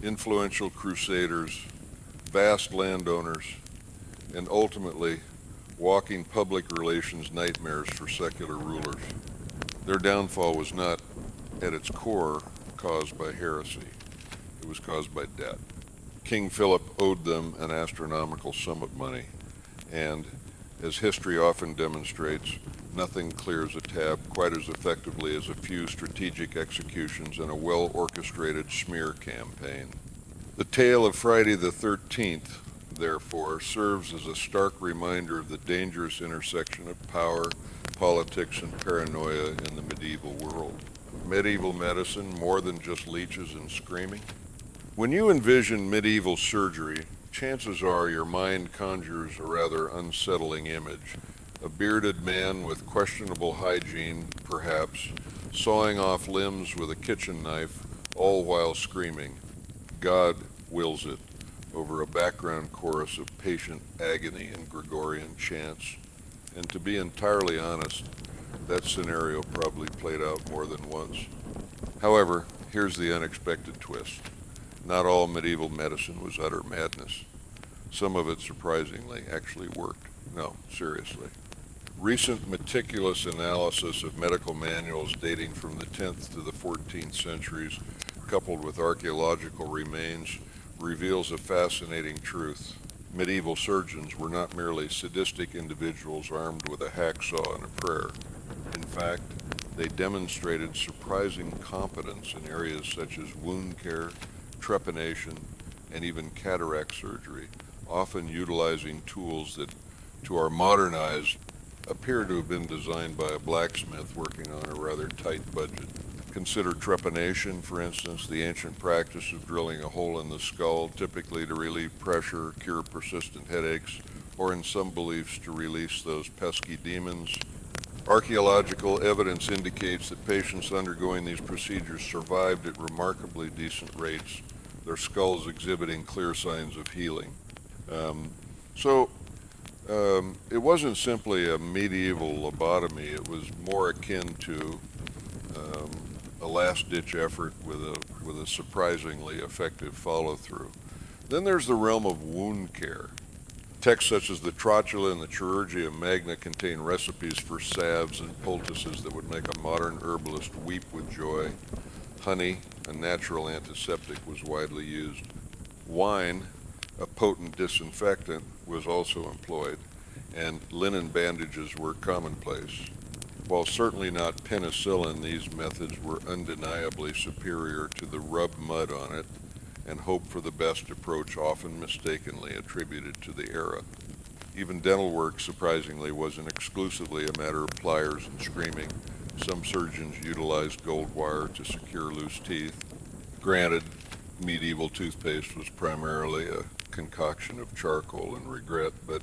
influential crusaders, vast landowners, and ultimately walking public relations nightmares for secular rulers. Their downfall was not, at its core, caused by heresy. It was caused by debt. King Philip owed them an astronomical sum of money, and as history often demonstrates, nothing clears a tab quite as effectively as a few strategic executions and a well-orchestrated smear campaign. The tale of Friday the 13th, therefore, serves as a stark reminder of the dangerous intersection of power, politics, and paranoia in the medieval world. Medieval medicine, more than just leeches and screaming. When you envision medieval surgery, chances are your mind conjures a rather unsettling image. A bearded man with questionable hygiene, perhaps, sawing off limbs with a kitchen knife, all while screaming, "God wills it," over a background chorus of patient agony and Gregorian chants. And to be entirely honest, that scenario probably played out more than once. However, here's the unexpected twist. Not all medieval medicine was utter madness. Some of it, surprisingly, actually worked. No, seriously. Recent meticulous analysis of medical manuals dating from the 10th to the 14th centuries, coupled with archaeological remains, reveals a fascinating truth. Medieval surgeons were not merely sadistic individuals armed with a hacksaw and a prayer. In fact, they demonstrated surprising competence in areas such as wound care, trepanation, and even cataract surgery, often utilizing tools that, to our modern eyes, appear to have been designed by a blacksmith working on a rather tight budget. Consider trepanation, for instance, the ancient practice of drilling a hole in the skull, typically to relieve pressure, cure persistent headaches, or in some beliefs to release those pesky demons. Archaeological evidence indicates that patients undergoing these procedures survived at remarkably decent rates, their skulls exhibiting clear signs of healing. It wasn't simply a medieval lobotomy. It was more akin to a last-ditch effort with a surprisingly effective follow-through. Then there's the realm of wound care. Texts such as the Trotula and the Chirurgia Magna contain recipes for salves and poultices that would make a modern herbalist weep with joy. Honey, a natural antiseptic, was widely used. Wine, a potent disinfectant, was also employed, and linen bandages were commonplace. While certainly not penicillin, these methods were undeniably superior to the rub mud on it and hope for the best approach, often mistakenly attributed to the era. Even dental work, surprisingly, wasn't exclusively a matter of pliers and screaming. Some surgeons utilized gold wire to secure loose teeth. Granted, medieval toothpaste was primarily a concoction of charcoal and regret, but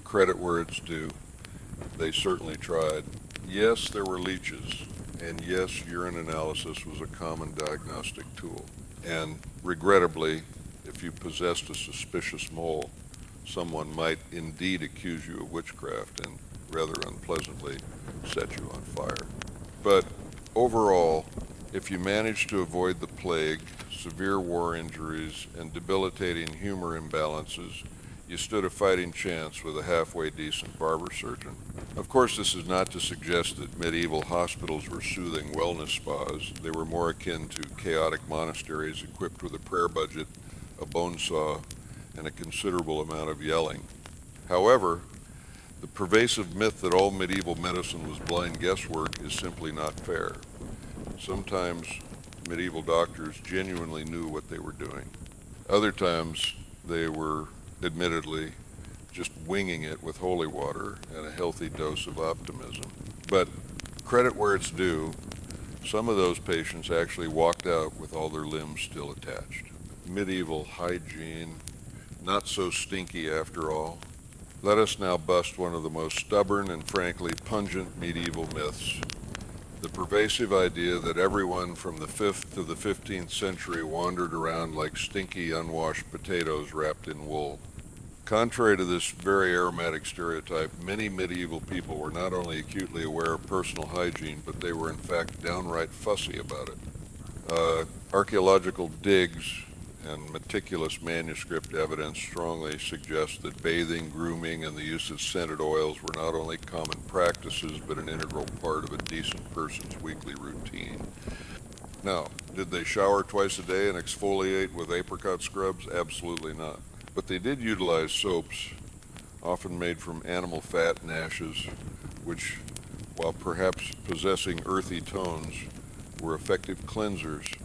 credit where it's due. They certainly tried. Yes, there were leeches, and yes, urine analysis was a common diagnostic tool. And regrettably, if you possessed a suspicious mole, someone might indeed accuse you of witchcraft and rather unpleasantly set you on fire. But overall, if you managed to avoid the plague, severe war injuries, and debilitating humor imbalances, you stood a fighting chance with a halfway decent barber surgeon. Of course, this is not to suggest that medieval hospitals were soothing wellness spas. They were more akin to chaotic monasteries equipped with a prayer budget, a bone saw, and a considerable amount of yelling. However, the pervasive myth that all medieval medicine was blind guesswork is simply not fair. Sometimes medieval doctors genuinely knew what they were doing. Other times they were admittedly just winging it with holy water and a healthy dose of optimism. But credit where it's due, some of those patients actually walked out with all their limbs still attached. Medieval hygiene, not so stinky after all. Let us now bust one of the most stubborn and frankly pungent medieval myths. The pervasive idea that everyone from the 5th to the 15th century wandered around like stinky unwashed potatoes wrapped in wool. Contrary to this very aromatic stereotype, many medieval people were not only acutely aware of personal hygiene, but they were in fact downright fussy about it. Archaeological digs and meticulous manuscript evidence strongly suggests that bathing, grooming, and the use of scented oils were not only common practices, but an integral part of a decent person's weekly routine. Now, did they shower twice a day and exfoliate with apricot scrubs? Absolutely not. But they did utilize soaps, often made from animal fat and ashes, which, while perhaps possessing earthy tones, were effective cleansers.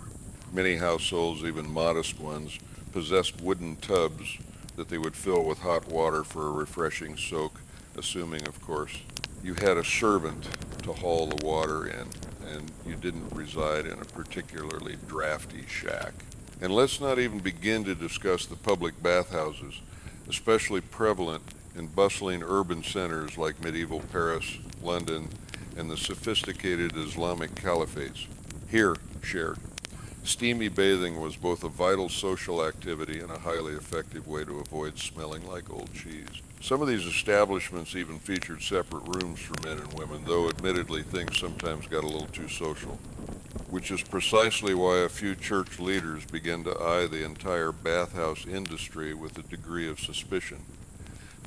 Many households, even modest ones, possessed wooden tubs that they would fill with hot water for a refreshing soak, assuming, of course, you had a servant to haul the water in and you didn't reside in a particularly drafty shack. And let's not even begin to discuss the public bathhouses, especially prevalent in bustling urban centers like medieval Paris, London, and the sophisticated Islamic caliphates. Here, shared. Steamy bathing was both a vital social activity and a highly effective way to avoid smelling like old cheese. Some of these establishments even featured separate rooms for men and women, though admittedly things sometimes got a little too social, which is precisely why a few church leaders began to eye the entire bathhouse industry with a degree of suspicion.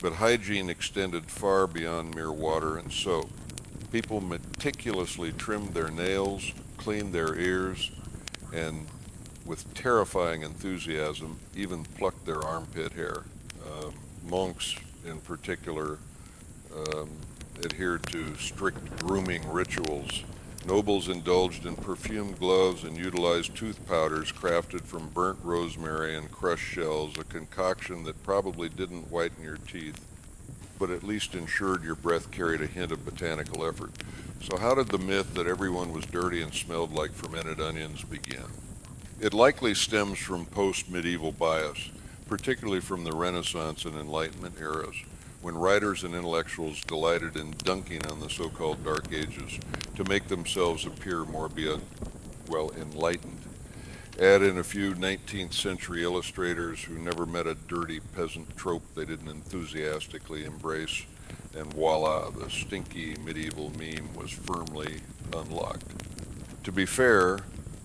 But hygiene extended far beyond mere water and soap. People meticulously trimmed their nails, cleaned their ears, and with terrifying enthusiasm even plucked their armpit hair. Monks in particular adhered to strict grooming rituals. Nobles indulged in perfumed gloves and utilized tooth powders crafted from burnt rosemary and crushed shells, a concoction that probably didn't whiten your teeth, but at least ensured your breath carried a hint of botanical effort. So how did the myth that everyone was dirty and smelled like fermented onions begin? It likely stems from post-medieval bias, particularly from the Renaissance and Enlightenment eras, when writers and intellectuals delighted in dunking on the so-called Dark Ages to make themselves appear more enlightened. Add in a few 19th century illustrators who never met a dirty peasant trope they didn't enthusiastically embrace, and voila, the stinky medieval meme was firmly unlocked. To be fair,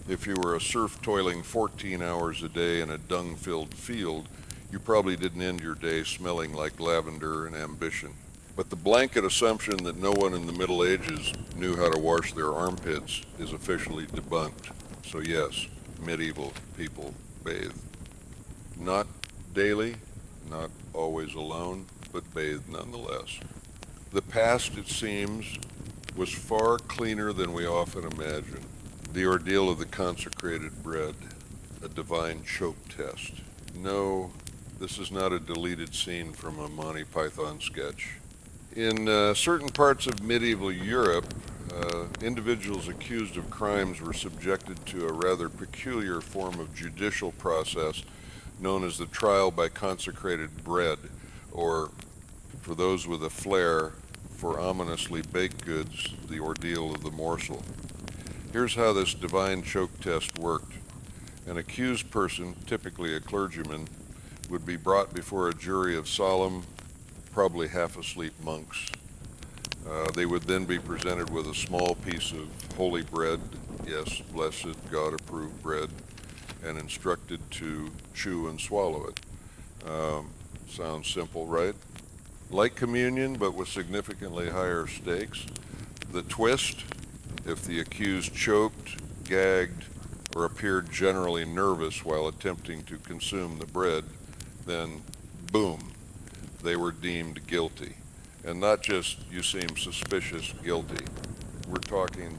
if you were a serf toiling 14 hours a day in a dung-filled field, you probably didn't end your day smelling like lavender and ambition. But the blanket assumption that no one in the Middle Ages knew how to wash their armpits is officially debunked. So yes, medieval people bathed. Not daily, not always alone, but bathed nonetheless. The past, it seems, was far cleaner than we often imagine. The ordeal of the consecrated bread, a divine choke test. No, this is not a deleted scene from a Monty Python sketch. In certain parts of medieval Europe, individuals accused of crimes were subjected to a rather peculiar form of judicial process known as the trial by consecrated bread, or, for those with a flair for ominously baked goods, the ordeal of the morsel. Here's how this divine choke test worked. An accused person, typically a clergyman, would be brought before a jury of solemn, probably half-asleep monks. They would then be presented with a small piece of holy bread, yes, blessed, God-approved bread, and instructed to chew and swallow it. Sounds simple, right? Like communion, but with significantly higher stakes. The twist: if the accused choked, gagged, or appeared generally nervous while attempting to consume the bread, then boom, they were deemed guilty. And not just, you seem suspicious, guilty. We're talking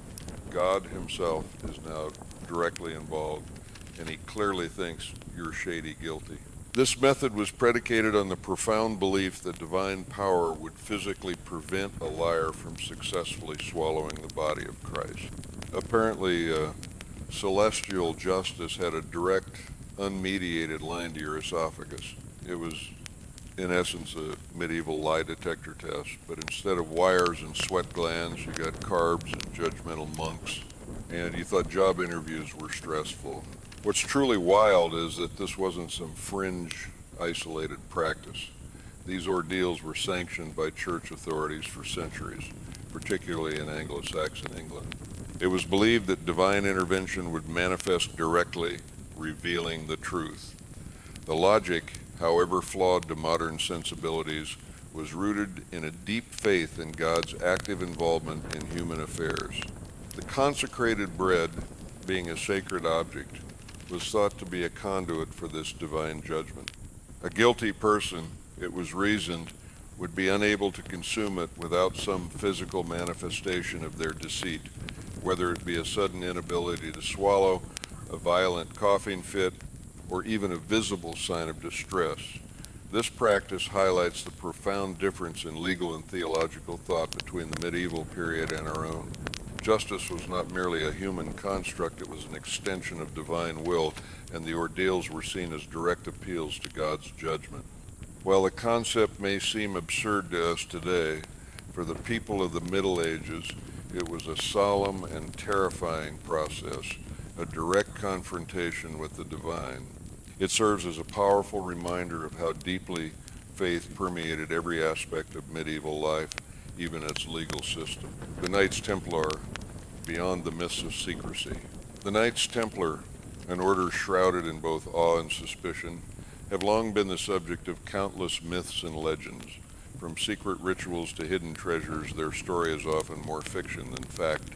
God himself is now directly involved, and he clearly thinks you're shady guilty. This method was predicated on the profound belief that divine power would physically prevent a liar from successfully swallowing the body of Christ. Apparently, celestial justice had a direct, unmediated line to your esophagus. It was, in essence, a medieval lie detector test, but instead of wires and sweat glands, you got carbs and judgmental monks, and you thought job interviews were stressful. What's truly wild is that this wasn't some fringe, isolated practice. These ordeals were sanctioned by church authorities for centuries, particularly in Anglo-Saxon England. It was believed that divine intervention would manifest directly, revealing the truth. The logic, however flawed to modern sensibilities, was rooted in a deep faith in God's active involvement in human affairs. The consecrated bread, being a sacred object, was thought to be a conduit for this divine judgment. A guilty person, it was reasoned, would be unable to consume it without some physical manifestation of their deceit, whether it be a sudden inability to swallow, a violent coughing fit, or even a visible sign of distress. This practice highlights the profound difference in legal and theological thought between the medieval period and our own. Justice was not merely a human construct, it was an extension of divine will, and the ordeals were seen as direct appeals to God's judgment. While the concept may seem absurd to us today, for the people of the Middle Ages, it was a solemn and terrifying process, a direct confrontation with the divine. It serves as a powerful reminder of how deeply faith permeated every aspect of medieval life, even its legal system. The Knights Templar, beyond the myths of secrecy. The Knights Templar, an order shrouded in both awe and suspicion, have long been the subject of countless myths and legends. From secret rituals to hidden treasures, their story is often more fiction than fact.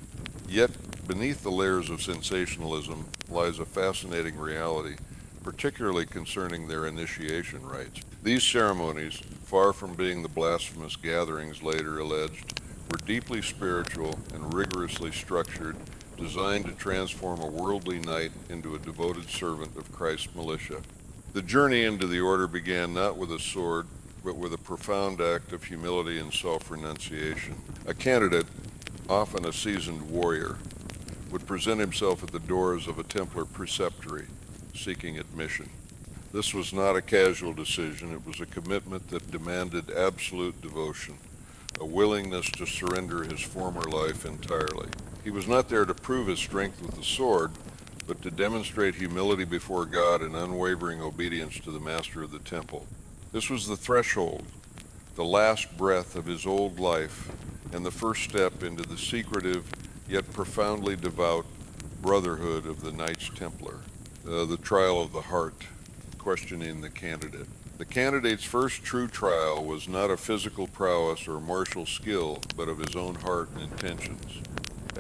Yet, beneath the layers of sensationalism lies a fascinating reality, particularly concerning their initiation rites. These ceremonies, far from being the blasphemous gatherings later alleged, were deeply spiritual and rigorously structured, designed to transform a worldly knight into a devoted servant of Christ's militia. The journey into the order began not with a sword, but with a profound act of humility and self-renunciation. A candidate, often a seasoned warrior, would present himself at the doors of a Templar preceptory, seeking admission. This was not a casual decision, it was a commitment that demanded absolute devotion, a willingness to surrender his former life entirely. He was not there to prove his strength with the sword, but to demonstrate humility before God and unwavering obedience to the master of the temple. This was the threshold, the last breath of his old life, and the first step into the secretive yet profoundly devout brotherhood of the Knights Templar. The trial of the heart, questioning the candidate. The candidate's first true trial was not of physical prowess or martial skill, but of his own heart and intentions.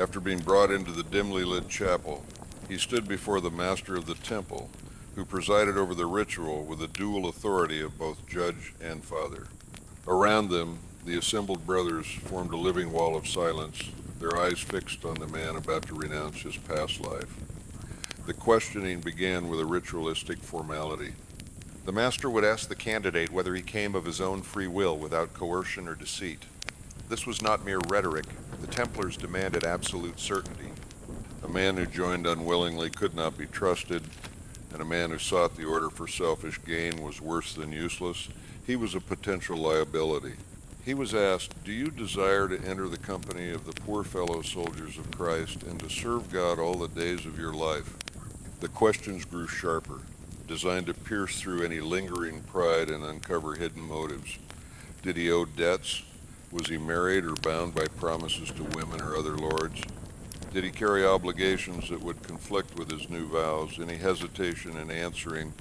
After being brought into the dimly lit chapel, he stood before the master of the temple, who presided over the ritual with the dual authority of both judge and father. Around them, the assembled brothers formed a living wall of silence, their eyes fixed on the man about to renounce his past life. The questioning began with a ritualistic formality. The master would ask the candidate whether he came of his own free will without coercion or deceit. This was not mere rhetoric. The Templars demanded absolute certainty. A man who joined unwillingly could not be trusted, and a man who sought the order for selfish gain was worse than useless. He was a potential liability. He was asked, "Do you desire to enter the company of the poor fellow soldiers of Christ and to serve God all the days of your life?" The questions grew sharper, designed to pierce through any lingering pride and uncover hidden motives. Did he owe debts? Was he married or bound by promises to women or other lords? Did he carry obligations that would conflict with his new vows? Any hesitation in answering,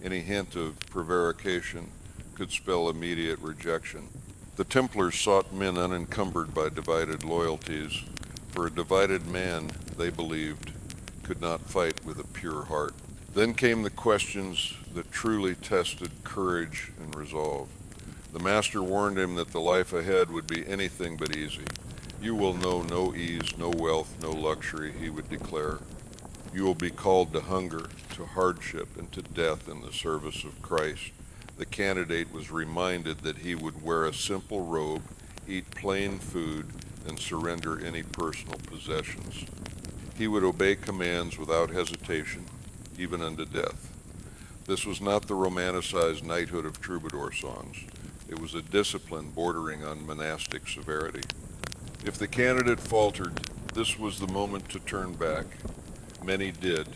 any hint of prevarication, could spell immediate rejection. The Templars sought men unencumbered by divided loyalties, for a divided man, they believed, could not fight with a pure heart. Then came the questions that truly tested courage and resolve. The master warned him that the life ahead would be anything but easy. You will know no ease, no wealth, no luxury, he would declare. You will be called to hunger, to hardship, and to death in the service of Christ. The candidate was reminded that he would wear a simple robe, eat plain food, and surrender any personal possessions. He would obey commands without hesitation, even unto death. This was not the romanticized knighthood of troubadour songs. It was a discipline bordering on monastic severity. If the candidate faltered, this was the moment to turn back. Many did.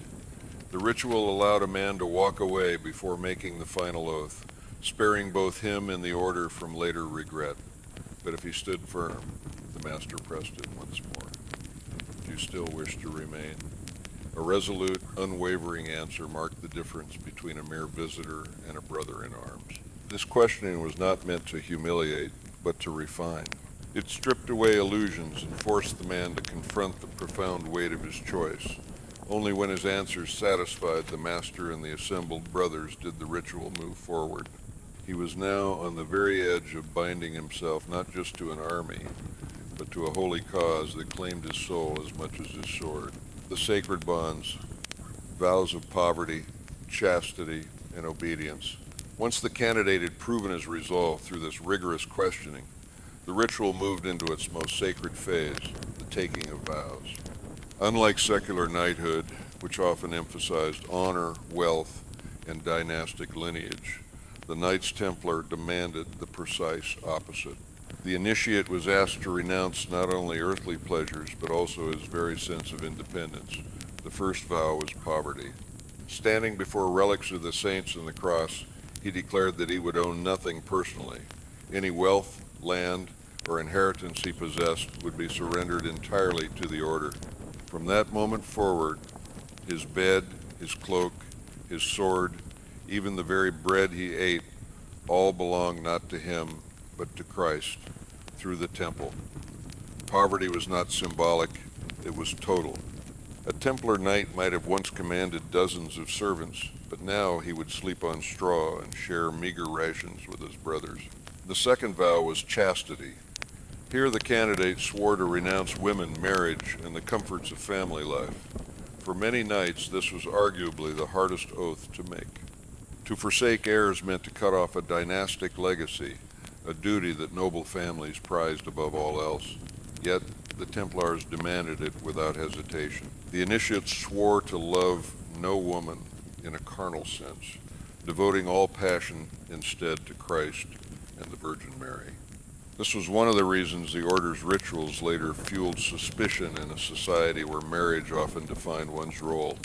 The ritual allowed a man to walk away before making the final oath, sparing both him and the order from later regret. But if he stood firm, the master pressed it once more. Do you still wish to remain? A resolute, unwavering answer marked the difference between a mere visitor and a brother in arms. This questioning was not meant to humiliate, but to refine. It stripped away illusions and forced the man to confront the profound weight of his choice. Only when his answers satisfied the master and the assembled brothers did the ritual move forward. He was now on the very edge of binding himself not just to an army, but to a holy cause that claimed his soul as much as his sword. The sacred bonds, vows of poverty, chastity, and obedience. Once the candidate had proven his resolve through this rigorous questioning, the ritual moved into its most sacred phase, the taking of vows. Unlike secular knighthood, which often emphasized honor, wealth, and dynastic lineage, the Knights Templar demanded the precise opposite. The initiate was asked to renounce not only earthly pleasures, but also his very sense of independence. The first vow was poverty. Standing before relics of the saints and the cross, he declared that he would own nothing personally. Any wealth, land, or inheritance he possessed would be surrendered entirely to the order. From that moment forward, his bed, his cloak, his sword, even the very bread he ate, all belonged not to him, but to Christ, through the temple. Poverty was not symbolic, it was total. A Templar knight might have once commanded dozens of servants, but now he would sleep on straw and share meager rations with his brothers. The second vow was chastity. Here the candidate swore to renounce women, marriage, and the comforts of family life. For many knights, this was arguably the hardest oath to make. To forsake heirs meant to cut off a dynastic legacy, a duty that noble families prized above all else. Yet the Templars demanded it without hesitation. The initiates swore to love no woman in a carnal sense, devoting all passion instead to Christ and the Virgin Mary. This was one of the reasons the order's rituals later fueled suspicion in a society where marriage often defined one's role.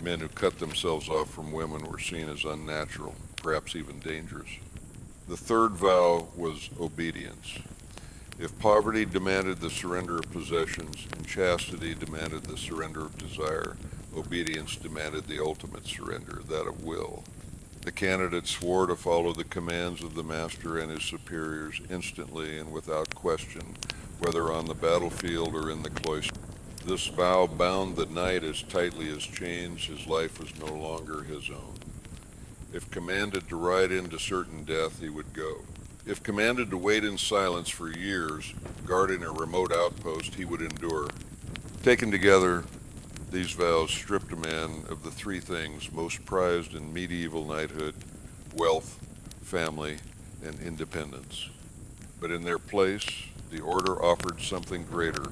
Men who cut themselves off from women were seen as unnatural, perhaps even dangerous. The third vow was obedience. If poverty demanded the surrender of possessions and chastity demanded the surrender of desire, obedience demanded the ultimate surrender, that of will. The candidate swore to follow the commands of the master and his superiors instantly and without question, whether on the battlefield or in the cloister. This vow bound the knight as tightly as chains. His life was no longer his own. If commanded to ride into certain death, he would go. If commanded to wait in silence for years, guarding a remote outpost, he would endure. Taken together, these vows stripped a man of the three things most prized in medieval knighthood: wealth, family, and independence. But in their place, the order offered something greater,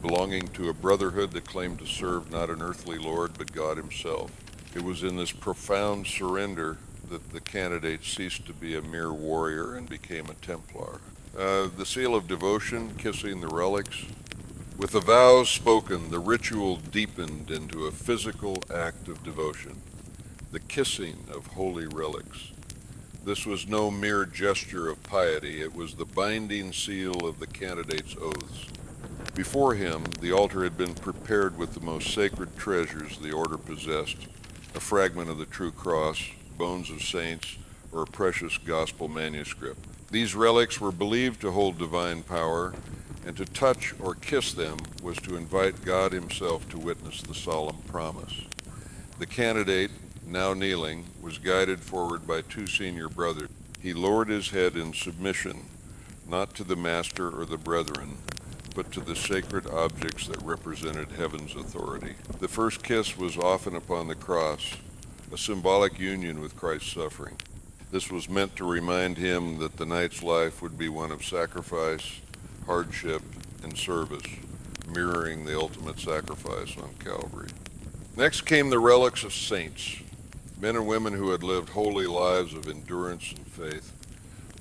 belonging to a brotherhood that claimed to serve not an earthly lord, but God himself. It was in this profound surrender that the candidate ceased to be a mere warrior and became a Templar. The seal of devotion, kissing the relics. With the vows spoken, the ritual deepened into a physical act of devotion, the kissing of holy relics. This was no mere gesture of piety, it was the binding seal of the candidate's oaths. Before him, the altar had been prepared with the most sacred treasures the order possessed: a fragment of the true cross, bones of saints, or a precious gospel manuscript. These relics were believed to hold divine power, and to touch or kiss them was to invite God himself to witness the solemn promise. The candidate, now kneeling, was guided forward by two senior brothers. He lowered his head in submission, not to the master or the brethren, but to the sacred objects that represented heaven's authority. The first kiss was often upon the cross, a symbolic union with Christ's suffering. This was meant to remind him that the knight's life would be one of sacrifice, hardship, and service, mirroring the ultimate sacrifice on Calvary. Next came the relics of saints, men and women who had lived holy lives of endurance and faith.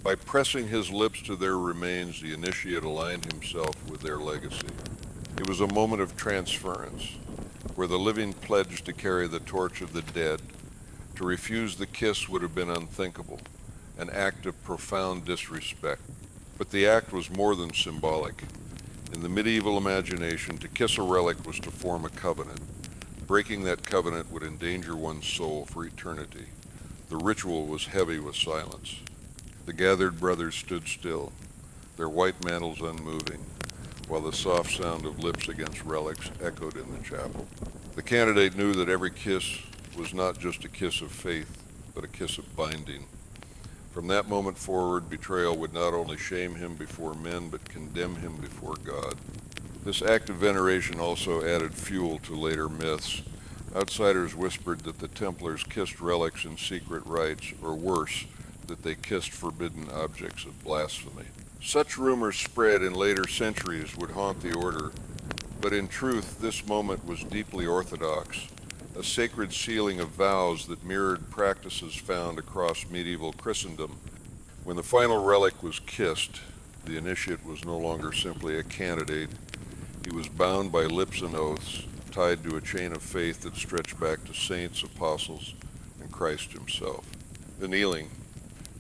By pressing his lips to their remains, the initiate aligned himself with their legacy. It was a moment of transference, where the living pledged to carry the torch of the dead. To refuse the kiss would have been unthinkable, an act of profound disrespect. But the act was more than symbolic. In the medieval imagination, to kiss a relic was to form a covenant. Breaking that covenant would endanger one's soul for eternity. The ritual was heavy with silence. The gathered brothers stood still, their white mantles unmoving, while the soft sound of lips against relics echoed in the chapel. The candidate knew that every kiss was not just a kiss of faith, but a kiss of binding. From that moment forward, betrayal would not only shame him before men, but condemn him before God. This act of veneration also added fuel to later myths. Outsiders whispered that the Templars kissed relics in secret rites, or worse, that they kissed forbidden objects of blasphemy. Such rumors spread in later centuries would haunt the order, but in truth this moment was deeply orthodox, a sacred sealing of vows that mirrored practices found across medieval Christendom. When the final relic was kissed, the initiate was no longer simply a candidate. He was bound by lips and oaths, tied to a chain of faith that stretched back to saints, apostles, and Christ himself. The kneeling,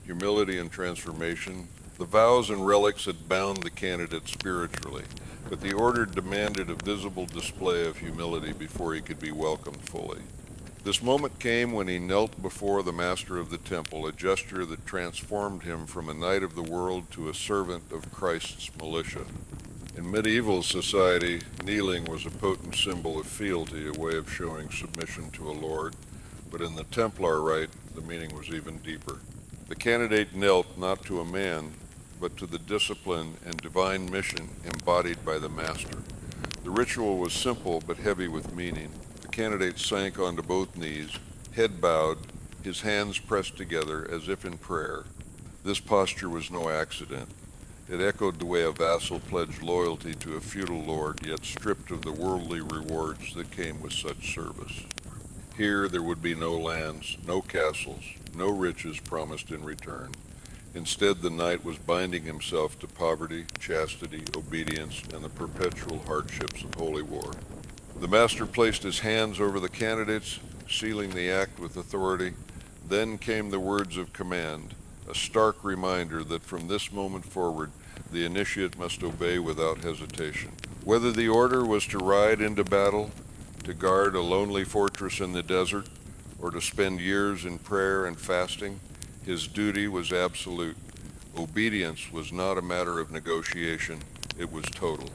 humility and transformation. The vows and relics had bound the candidate spiritually, but the order demanded a visible display of humility before he could be welcomed fully. This moment came when he knelt before the master of the temple, a gesture that transformed him from a knight of the world to a servant of Christ's militia. In medieval society, kneeling was a potent symbol of fealty, a way of showing submission to a lord, but in the Templar rite, the meaning was even deeper. The candidate knelt not to a man, but to the discipline and divine mission embodied by the master. The ritual was simple but heavy with meaning. The candidate sank onto both knees, head bowed, his hands pressed together as if in prayer. This posture was no accident. It echoed the way a vassal pledged loyalty to a feudal lord, yet stripped of the worldly rewards that came with such service. Here there would be no lands, no castles, no riches promised in return. Instead, the knight was binding himself to poverty, chastity, obedience, and the perpetual hardships of holy war. The master placed his hands over the candidates, sealing the act with authority. Then came the words of command, a stark reminder that from this moment forward, the initiate must obey without hesitation. Whether the order was to ride into battle, to guard a lonely fortress in the desert, or to spend years in prayer and fasting, his duty was absolute. Obedience was not a matter of negotiation, it was total.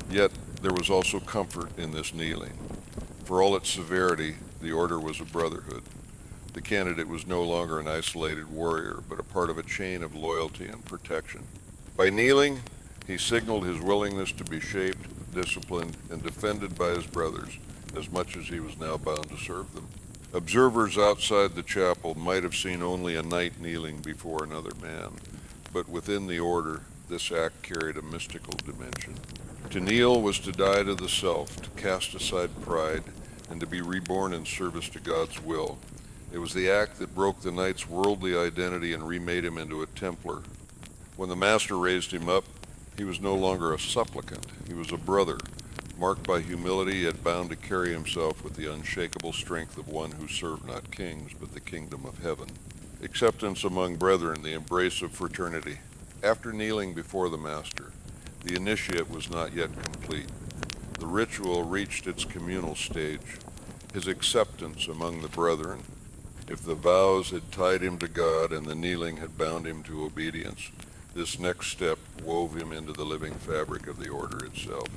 Yet there was also comfort in this kneeling. For all its severity, the order was a brotherhood. The candidate was no longer an isolated warrior, but a part of a chain of loyalty and protection. By kneeling, he signaled his willingness to be shaped, disciplined, and defended by his brothers, as much as he was now bound to serve them. Observers outside the chapel might have seen only a knight kneeling before another man, but within the order, this act carried a mystical dimension. To kneel was to die to the self, to cast aside pride, and to be reborn in service to God's will. It was the act that broke the knight's worldly identity and remade him into a Templar. When the master raised him up, he was no longer a supplicant, he was a brother, marked by humility, yet bound to carry himself with the unshakable strength of one who served not kings, but the kingdom of heaven. Acceptance among brethren, the embrace of fraternity. After kneeling before the master, the initiate was not yet complete. The ritual reached its communal stage, his acceptance among the brethren. If the vows had tied him to God and the kneeling had bound him to obedience, this next step wove him into the living fabric of the order itself.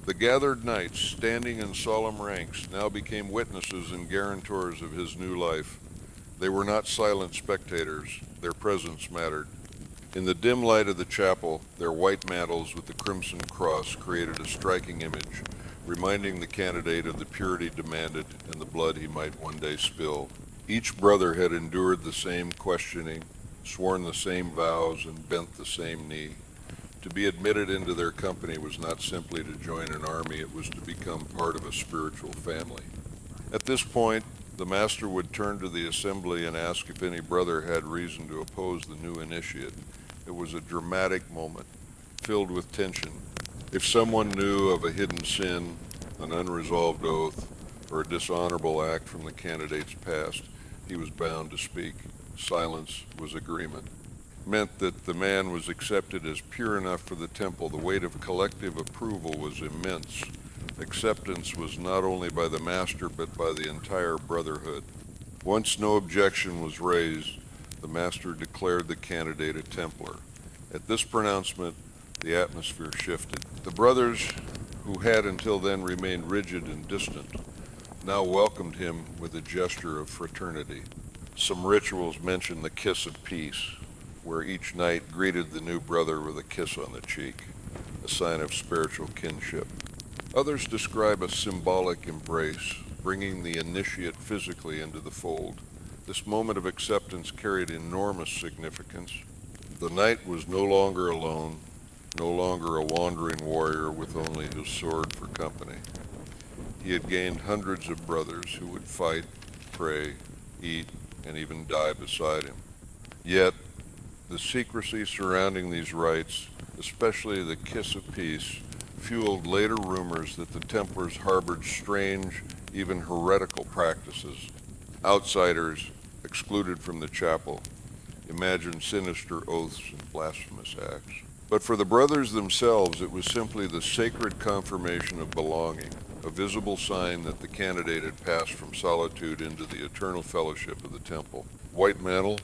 The gathered knights, standing in solemn ranks, now became witnesses and guarantors of his new life. They were not silent spectators. Their presence mattered. In the dim light of the chapel, their white mantles with the crimson cross created a striking image, reminding the candidate of the purity demanded and the blood he might one day spill. Each brother had endured the same questioning, sworn the same vows, and bent the same knee. To be admitted into their company was not simply to join an army, it was to become part of a spiritual family. At this point, the master would turn to the assembly and ask if any brother had reason to oppose the new initiate. It was a dramatic moment, filled with tension. If someone knew of a hidden sin, an unresolved oath, or a dishonorable act from the candidate's past, he was bound to speak. Silence was agreement. Meant that the man was accepted as pure enough for the temple. The weight of collective approval was immense. Acceptance was not only by the master but by the entire brotherhood. Once no objection was raised, the master declared the candidate a Templar. At this pronouncement, the atmosphere shifted. The brothers, who had until then remained rigid and distant, now welcomed him with a gesture of fraternity. Some rituals mention the kiss of peace, where each knight greeted the new brother with a kiss on the cheek, a sign of spiritual kinship. Others describe a symbolic embrace, bringing the initiate physically into the fold. This moment of acceptance carried enormous significance. The knight was no longer alone, no longer a wandering warrior with only his sword for company. He had gained hundreds of brothers who would fight, pray, eat, and even die beside him. Yet, the secrecy surrounding these rites, especially the kiss of peace, fueled later rumors that the Templars harbored strange, even heretical practices. Outsiders, excluded from the chapel, imagined sinister oaths and blasphemous acts. But for the brothers themselves, it was simply the sacred confirmation of belonging, a visible sign that the candidate had passed from solitude into the eternal fellowship of the temple. White mantle,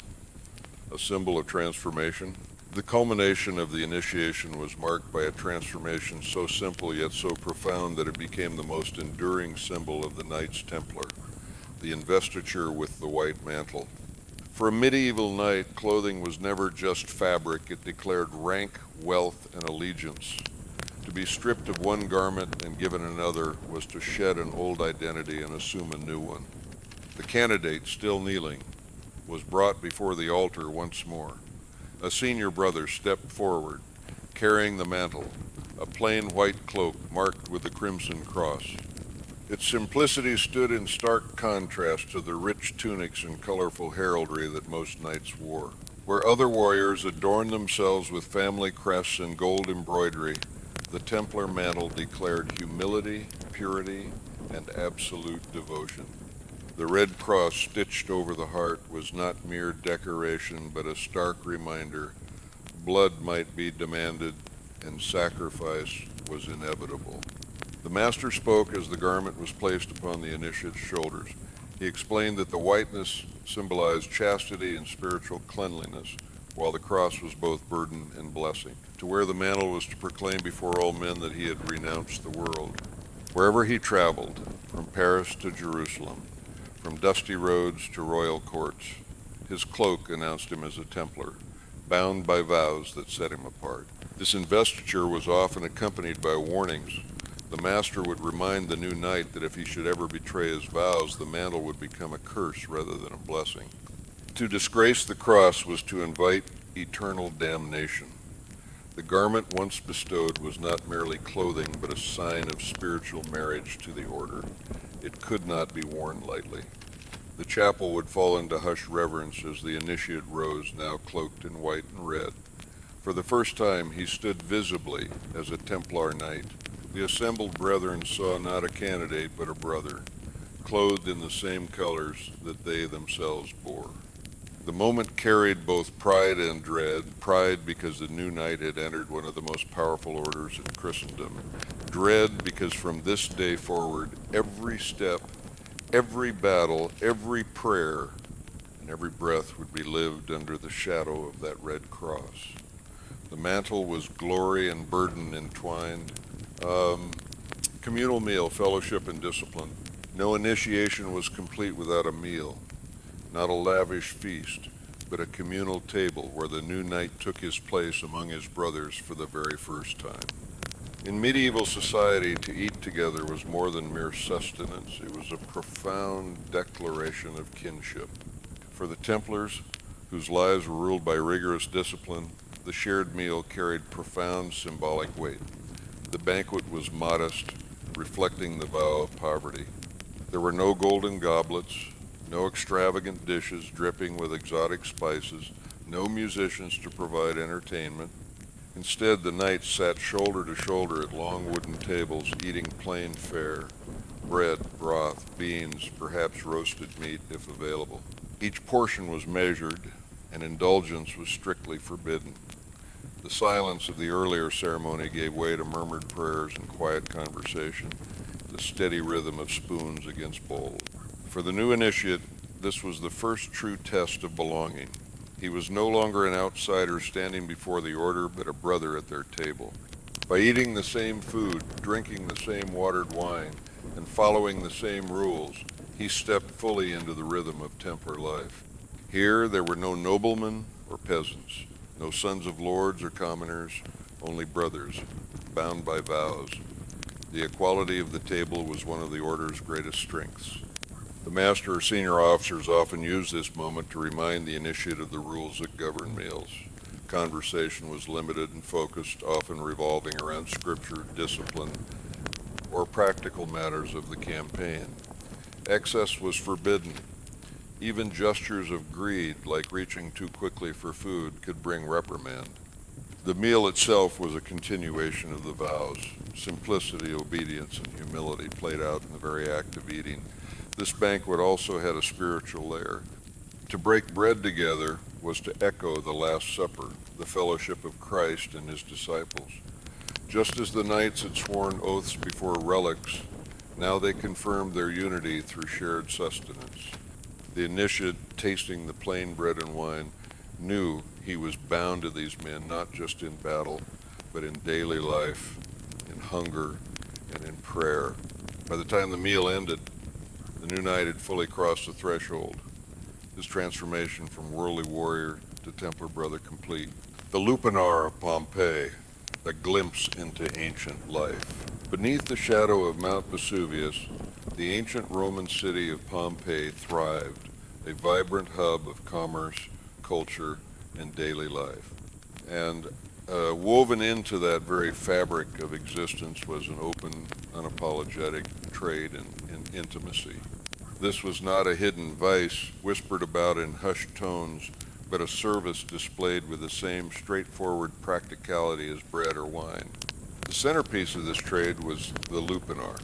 a symbol of transformation. The culmination of the initiation was marked by a transformation so simple yet so profound that it became the most enduring symbol of the Knights Templar, the investiture with the white mantle. For a medieval knight, clothing was never just fabric, it declared rank, wealth, and allegiance. To be stripped of one garment and given another was to shed an old identity and assume a new one. The candidate, still kneeling, was brought before the altar once more. A senior brother stepped forward, carrying the mantle, a plain white cloak marked with the crimson cross. Its simplicity stood in stark contrast to the rich tunics and colorful heraldry that most knights wore. Where other warriors adorned themselves with family crests and gold embroidery, the Templar mantle declared humility, purity, and absolute devotion. The red cross stitched over the heart was not mere decoration, but a stark reminder blood might be demanded and sacrifice was inevitable. The master spoke as the garment was placed upon the initiate's shoulders. He explained that the whiteness symbolized chastity and spiritual cleanliness, while the cross was both burden and blessing. To wear the mantle was to proclaim before all men that he had renounced the world. Wherever he traveled, from Paris to Jerusalem, from dusty roads to royal courts, his cloak announced him as a Templar, bound by vows that set him apart. This investiture was often accompanied by warnings. The master would remind the new knight that if he should ever betray his vows, the mantle would become a curse rather than a blessing. To disgrace the cross was to invite eternal damnation. The garment once bestowed was not merely clothing, but a sign of spiritual marriage to the order. It could not be worn lightly. The chapel would fall into hushed reverence as the initiate rose, now cloaked in white and red. For the first time, he stood visibly as a Templar knight. The assembled brethren saw not a candidate, but a brother, clothed in the same colors that they themselves bore. The moment carried both pride and dread. Pride because the new knight had entered one of the most powerful orders in Christendom. Dread because from this day forward, every step, every battle, every prayer every breath would be lived under the shadow of that red cross. The mantle was glory and burden entwined. Communal meal, fellowship, and discipline. No initiation was complete without a meal, not a lavish feast, but a communal table where the new knight took his place among his brothers for the very first time. In medieval society, to eat together was more than mere sustenance. It was a profound declaration of kinship. For the Templars, whose lives were ruled by rigorous discipline, the shared meal carried profound symbolic weight. The banquet was modest, reflecting the vow of poverty. There were no golden goblets, no extravagant dishes dripping with exotic spices, no musicians to provide entertainment. Instead, the knights sat shoulder to shoulder at long wooden tables, eating plain fare, bread, broth, beans, perhaps roasted meat if available. Each portion was measured, and indulgence was strictly forbidden. The silence of the earlier ceremony gave way to murmured prayers and quiet conversation, the steady rhythm of spoons against bowls. For the new initiate, this was the first true test of belonging. He was no longer an outsider standing before the order, but a brother at their table. By eating the same food, drinking the same watered wine, and following the same rules, he stepped fully into the rhythm of Templar life. Here there were no noblemen or peasants, no sons of lords or commoners, only brothers, bound by vows. The equality of the table was one of the order's greatest strengths. The master or senior officers often used this moment to remind the initiate of the rules that govern meals. Conversation was limited and focused, often revolving around scripture, discipline, or practical matters of the campaign. Excess was forbidden. Even gestures of greed, like reaching too quickly for food, could bring reprimand. The meal itself was a continuation of the vows. Simplicity, obedience, and humility played out in the very act of eating. This banquet also had a spiritual layer. To break bread together was to echo the Last Supper, the fellowship of Christ and his disciples. Just as the knights had sworn oaths before relics, now they confirmed their unity through shared sustenance. The initiate, tasting the plain bread and wine, knew he was bound to these men not just in battle, but in daily life, in hunger, and in prayer. By the time the meal ended, the new knight had fully crossed the threshold, his transformation from worldly warrior to Templar brother complete. The Lupanar of Pompeii, a glimpse into ancient life. Beneath the shadow of Mount Vesuvius, the ancient Roman city of Pompeii thrived, a vibrant hub of commerce, culture, and daily life. And woven into that very fabric of existence was an open, unapologetic trade in intimacy. This was not a hidden vice whispered about in hushed tones, but a service displayed with the same straightforward practicality as bread or wine. The centerpiece of this trade was the Lupanar,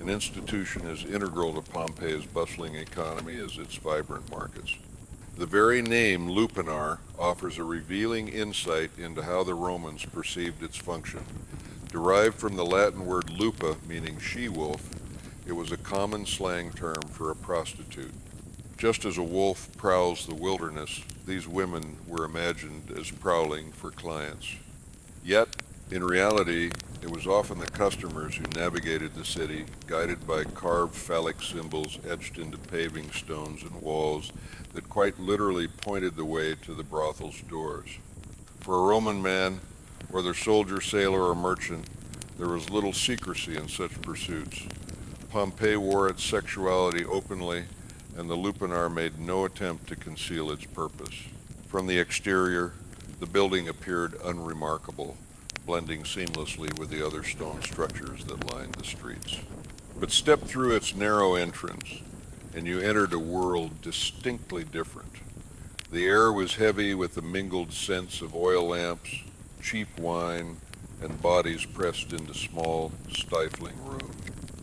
an institution as integral to Pompeii's bustling economy as its vibrant markets. The very name Lupanar offers a revealing insight into how the Romans perceived its function. Derived from the Latin word lupa, meaning she-wolf, it was a common slang term for a prostitute. Just as a wolf prowls the wilderness, these women were imagined as prowling for clients. Yet, in reality, it was often the customers who navigated the city, guided by carved phallic symbols etched into paving stones and walls that quite literally pointed the way to the brothel's doors. For a Roman man, whether soldier, sailor, or merchant, there was little secrecy in such pursuits. Pompeii wore its sexuality openly, and the Lupanar made no attempt to conceal its purpose. From the exterior, the building appeared unremarkable, blending seamlessly with the other stone structures that lined the streets. But step through its narrow entrance, and you entered a world distinctly different. The air was heavy with the mingled scents of oil lamps, cheap wine, and bodies pressed into small, stifling rooms.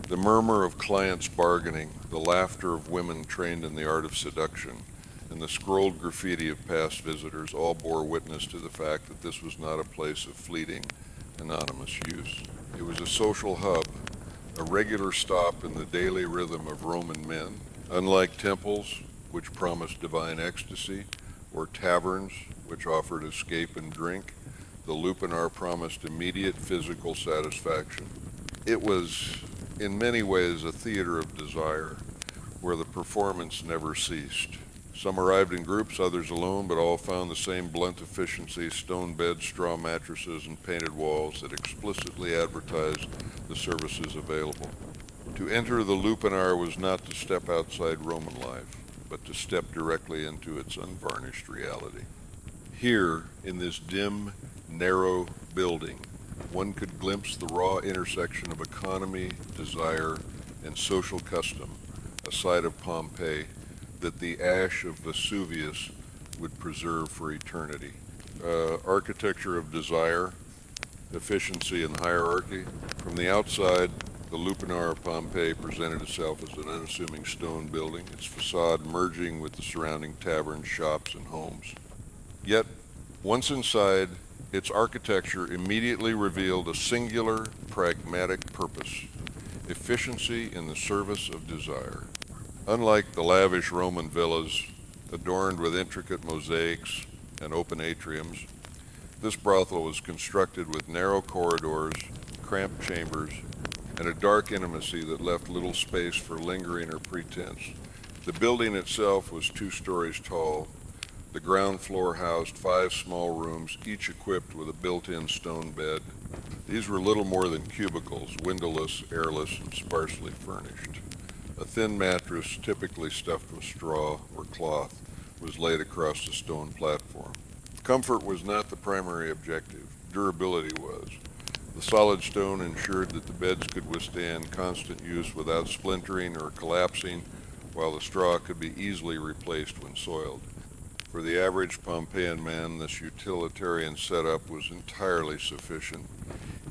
The murmur of clients bargaining, the laughter of women trained in the art of seduction, and the scrolled graffiti of past visitors all bore witness to the fact that this was not a place of fleeting, anonymous use. It was a social hub, a regular stop in the daily rhythm of Roman men. Unlike temples, which promised divine ecstasy, or taverns, which offered escape and drink, the Lupanar promised immediate physical satisfaction. It was, in many ways, a theater of desire, where the performance never ceased. Some arrived in groups, others alone, but all found the same blunt efficiency: stone beds, straw mattresses, and painted walls that explicitly advertised the services available. To enter the Lupanar was not to step outside Roman life, but to step directly into its unvarnished reality. Here, in this dim, narrow building, one could glimpse the raw intersection of economy, desire, and social custom, a side of Pompeii that the ash of Vesuvius would preserve for eternity. Architecture of desire, efficiency, and hierarchy. From the outside, the Lupanar of Pompeii presented itself as an unassuming stone building, its facade merging with the surrounding taverns, shops, and homes. Yet, once inside, its architecture immediately revealed a singular, pragmatic purpose: efficiency in the service of desire. Unlike the lavish Roman villas, adorned with intricate mosaics and open atriums, this brothel was constructed with narrow corridors, cramped chambers, and a dark intimacy that left little space for lingering or pretense. The building itself was 2 stories tall. The ground floor housed 5 small rooms, each equipped with a built-in stone bed. These were little more than cubicles, windowless, airless, and sparsely furnished. A thin mattress, typically stuffed with straw or cloth, was laid across the stone platform. Comfort was not the primary objective. Durability was. The solid stone ensured that the beds could withstand constant use without splintering or collapsing, while the straw could be easily replaced when soiled. For the average Pompeian man, this utilitarian setup was entirely sufficient.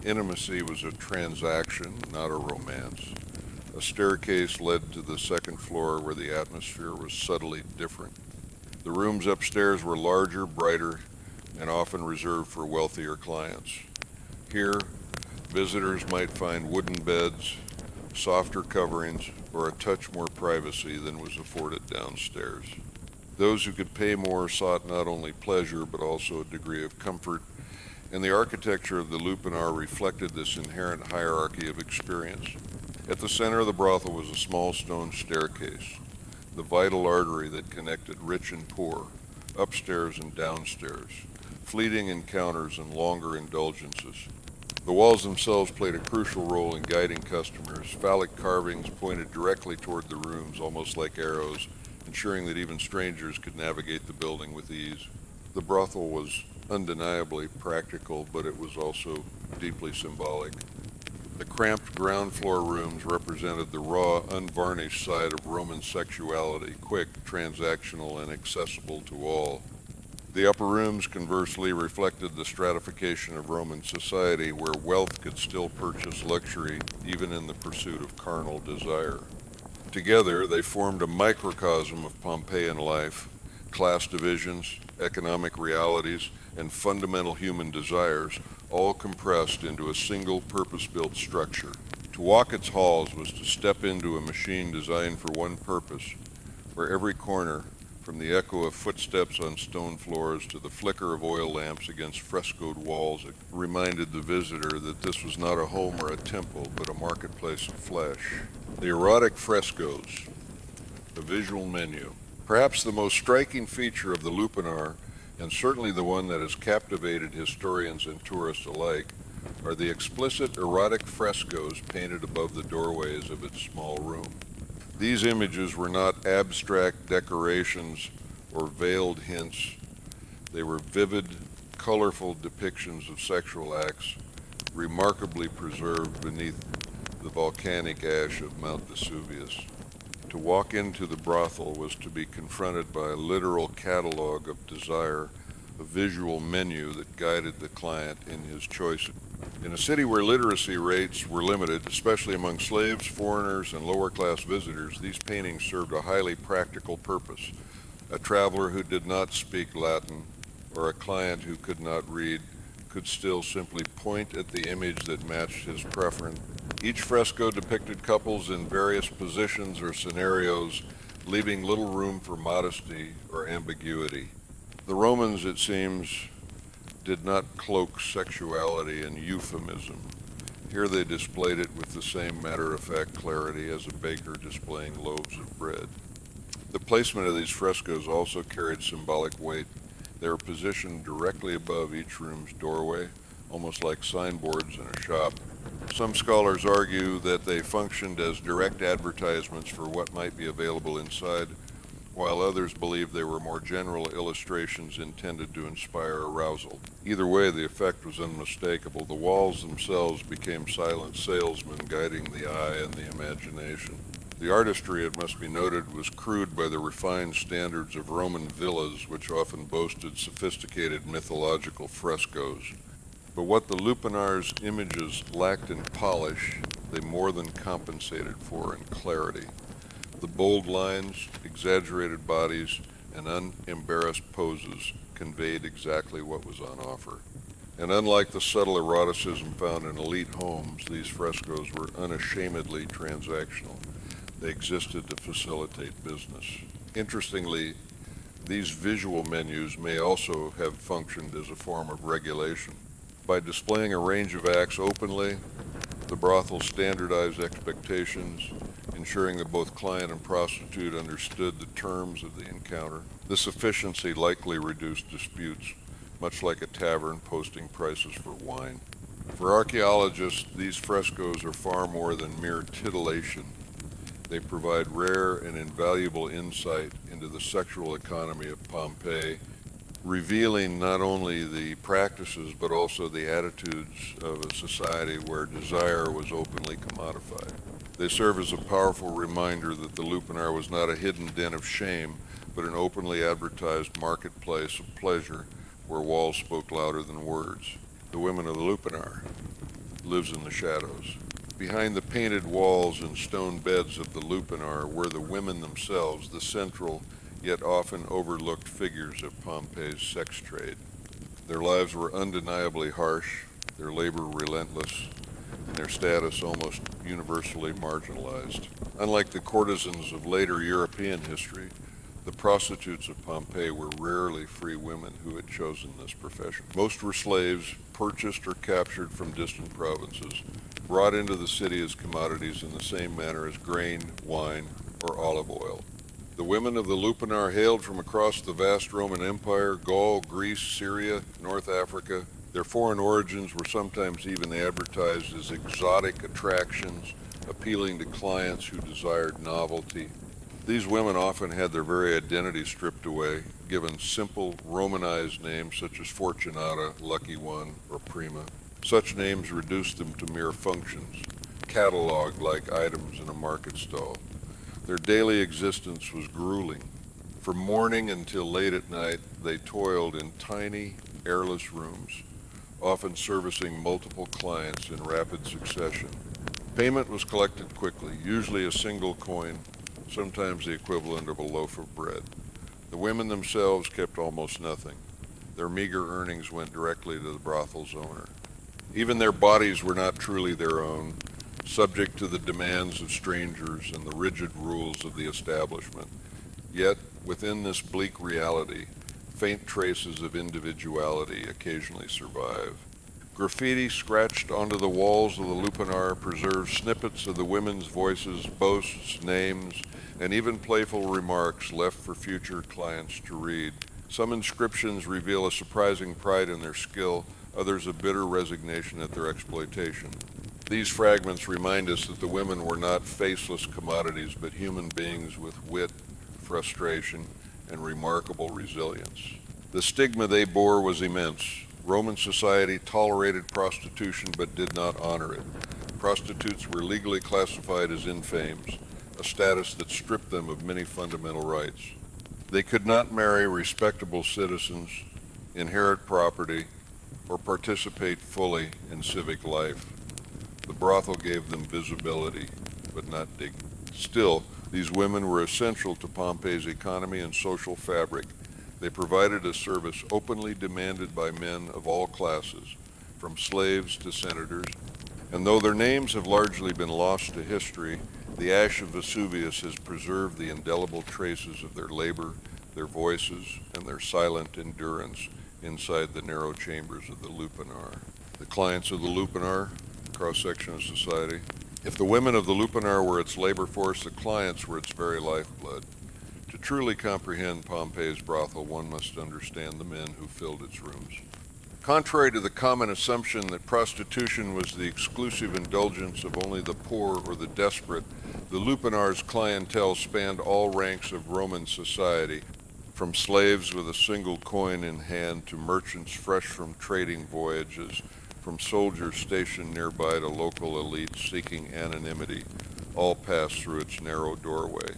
Intimacy was a transaction, not a romance. A staircase led to the second floor, where the atmosphere was subtly different. The rooms upstairs were larger, brighter, and often reserved for wealthier clients. Here, visitors might find wooden beds, softer coverings, or a touch more privacy than was afforded downstairs. Those who could pay more sought not only pleasure, but also a degree of comfort, and the architecture of the Lupanar reflected this inherent hierarchy of experience. At the center of the brothel was a small stone staircase, the vital artery that connected rich and poor, upstairs and downstairs, fleeting encounters and longer indulgences. The walls themselves played a crucial role in guiding customers. Phallic carvings pointed directly toward the rooms, almost like arrows, ensuring that even strangers could navigate the building with ease. The brothel was undeniably practical, but it was also deeply symbolic. The cramped ground floor rooms represented the raw, unvarnished side of Roman sexuality, quick, transactional, and accessible to all. The upper rooms, conversely, reflected the stratification of Roman society, where wealth could still purchase luxury, even in the pursuit of carnal desire. Together, they formed a microcosm of Pompeian life: class divisions, economic realities, and fundamental human desires, all compressed into a single purpose-built structure. To walk its halls was to step into a machine designed for one purpose, where every corner, from the echo of footsteps on stone floors to the flicker of oil lamps against frescoed walls, it reminded the visitor that this was not a home or a temple, but a marketplace of flesh. The erotic frescoes, a visual menu. Perhaps the most striking feature of the Lupanar, and certainly the one that has captivated historians and tourists alike, are the explicit erotic frescoes painted above the doorways of its small room. These images were not abstract decorations or veiled hints. They were vivid, colorful depictions of sexual acts, remarkably preserved beneath the volcanic ash of Mount Vesuvius. To walk into the brothel was to be confronted by a literal catalog of desire, a visual menu that guided the client in his choices. In a city where literacy rates were limited, especially among slaves, foreigners, and lower-class visitors, these paintings served a highly practical purpose. A traveler who did not speak Latin, or a client who could not read, could still simply point at the image that matched his preference. Each fresco depicted couples in various positions or scenarios, leaving little room for modesty or ambiguity. The Romans, it seems, did not cloak sexuality in euphemism. Here they displayed it with the same matter-of-fact clarity as a baker displaying loaves of bread. The placement of these frescoes also carried symbolic weight. They were positioned directly above each room's doorway, almost like signboards in a shop. Some scholars argue that they functioned as direct advertisements for what might be available inside, while others believe they were more general illustrations intended to inspire arousal. Either way, the effect was unmistakable. The walls themselves became silent salesmen guiding the eye and the imagination. The artistry, it must be noted, was crude by the refined standards of Roman villas, which often boasted sophisticated mythological frescoes. But what the Lupanars' images lacked in polish, they more than compensated for in clarity. The bold lines, exaggerated bodies, and unembarrassed poses conveyed exactly what was on offer. And unlike the subtle eroticism found in elite homes, these frescoes were unashamedly transactional. They existed to facilitate business. Interestingly, these visual menus may also have functioned as a form of regulation. By displaying a range of acts openly, the brothel standardized expectations, ensuring that both client and prostitute understood the terms of the encounter. This efficiency likely reduced disputes, much like a tavern posting prices for wine. For archaeologists, these frescoes are far more than mere titillation. They provide rare and invaluable insight into the sexual economy of Pompeii, revealing not only the practices but also the attitudes of a society where desire was openly commodified. They serve as a powerful reminder that the Lupanar was not a hidden den of shame, but an openly advertised marketplace of pleasure where walls spoke louder than words. The women of the Lupanar lives in the shadows. Behind the painted walls and stone beds of the Lupanar were the women themselves, the central yet often overlooked figures of Pompeii's sex trade. Their lives were undeniably harsh, their labor relentless, and their status almost universally marginalized. Unlike the courtesans of later European history, the prostitutes of Pompeii were rarely free women who had chosen this profession. Most were slaves, purchased or captured from distant provinces, brought into the city as commodities in the same manner as grain, wine, or olive oil. The women of the Lupanar hailed from across the vast Roman Empire, Gaul, Greece, Syria, North Africa. Their foreign origins were sometimes even advertised as exotic attractions, appealing to clients who desired novelty. These women often had their very identity stripped away, given simple Romanized names such as Fortunata, Lucky One, or Prima. Such names reduced them to mere functions, cataloged like items in a market stall. Their daily existence was grueling. From morning until late at night, they toiled in tiny, airless rooms, often servicing multiple clients in rapid succession. Payment was collected quickly, usually a single coin, sometimes the equivalent of a loaf of bread. The women themselves kept almost nothing. Their meager earnings went directly to the brothel's owner. Even their bodies were not truly their own, subject to the demands of strangers and the rigid rules of the establishment. Yet, within this bleak reality, faint traces of individuality occasionally survive. Graffiti scratched onto the walls of the Lupanar preserves snippets of the women's voices, boasts, names, and even playful remarks left for future clients to read. Some inscriptions reveal a surprising pride in their skill, others a bitter resignation at their exploitation. These fragments remind us that the women were not faceless commodities, but human beings with wit, frustration, and remarkable resilience. The stigma they bore was immense. Roman society tolerated prostitution but did not honor it. Prostitutes were legally classified as infames, a status that stripped them of many fundamental rights. They could not marry respectable citizens, inherit property, or participate fully in civic life. The brothel gave them visibility, but not dignity. Still, these women were essential to Pompeii's economy and social fabric. They provided a service openly demanded by men of all classes, from slaves to senators. And though their names have largely been lost to history, The ash of Vesuvius has preserved the indelible traces of their labor, their voices, and their silent endurance inside the narrow chambers of the Lupanar. The clients of the Lupanar, cross-section of society. If the women of the Lupanar were its labor force, the clients were its very lifeblood. To truly comprehend Pompeii's brothel, one must understand the men who filled its rooms. Contrary to the common assumption that prostitution was the exclusive indulgence of only the poor or the desperate, the Lupanar's clientele spanned all ranks of Roman society, from slaves with a single coin in hand to merchants fresh from trading voyages, from soldiers stationed nearby to local elites seeking anonymity, all passed through its narrow doorway.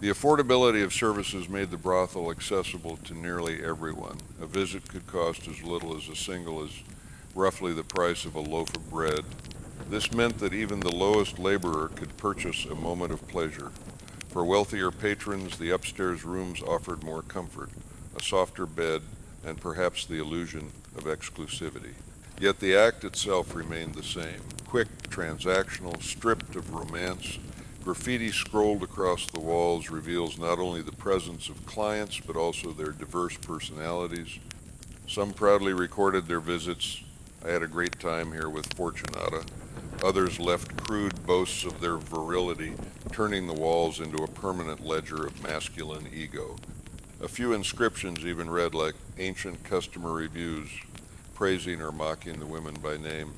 The affordability of services made the brothel accessible to nearly everyone. A visit could cost as little as roughly the price of a loaf of bread. This meant that even the lowest laborer could purchase a moment of pleasure. For wealthier patrons, the upstairs rooms offered more comfort, a softer bed, and perhaps the illusion of exclusivity. Yet the act itself remained the same, quick, transactional, stripped of romance. Graffiti scrolled across the walls reveals not only the presence of clients, but also their diverse personalities. Some proudly recorded their visits. I had a great time here with Fortunata. Others left crude boasts of their virility, turning the walls into a permanent ledger of masculine ego. A few inscriptions even read like ancient customer reviews, praising or mocking the women by name.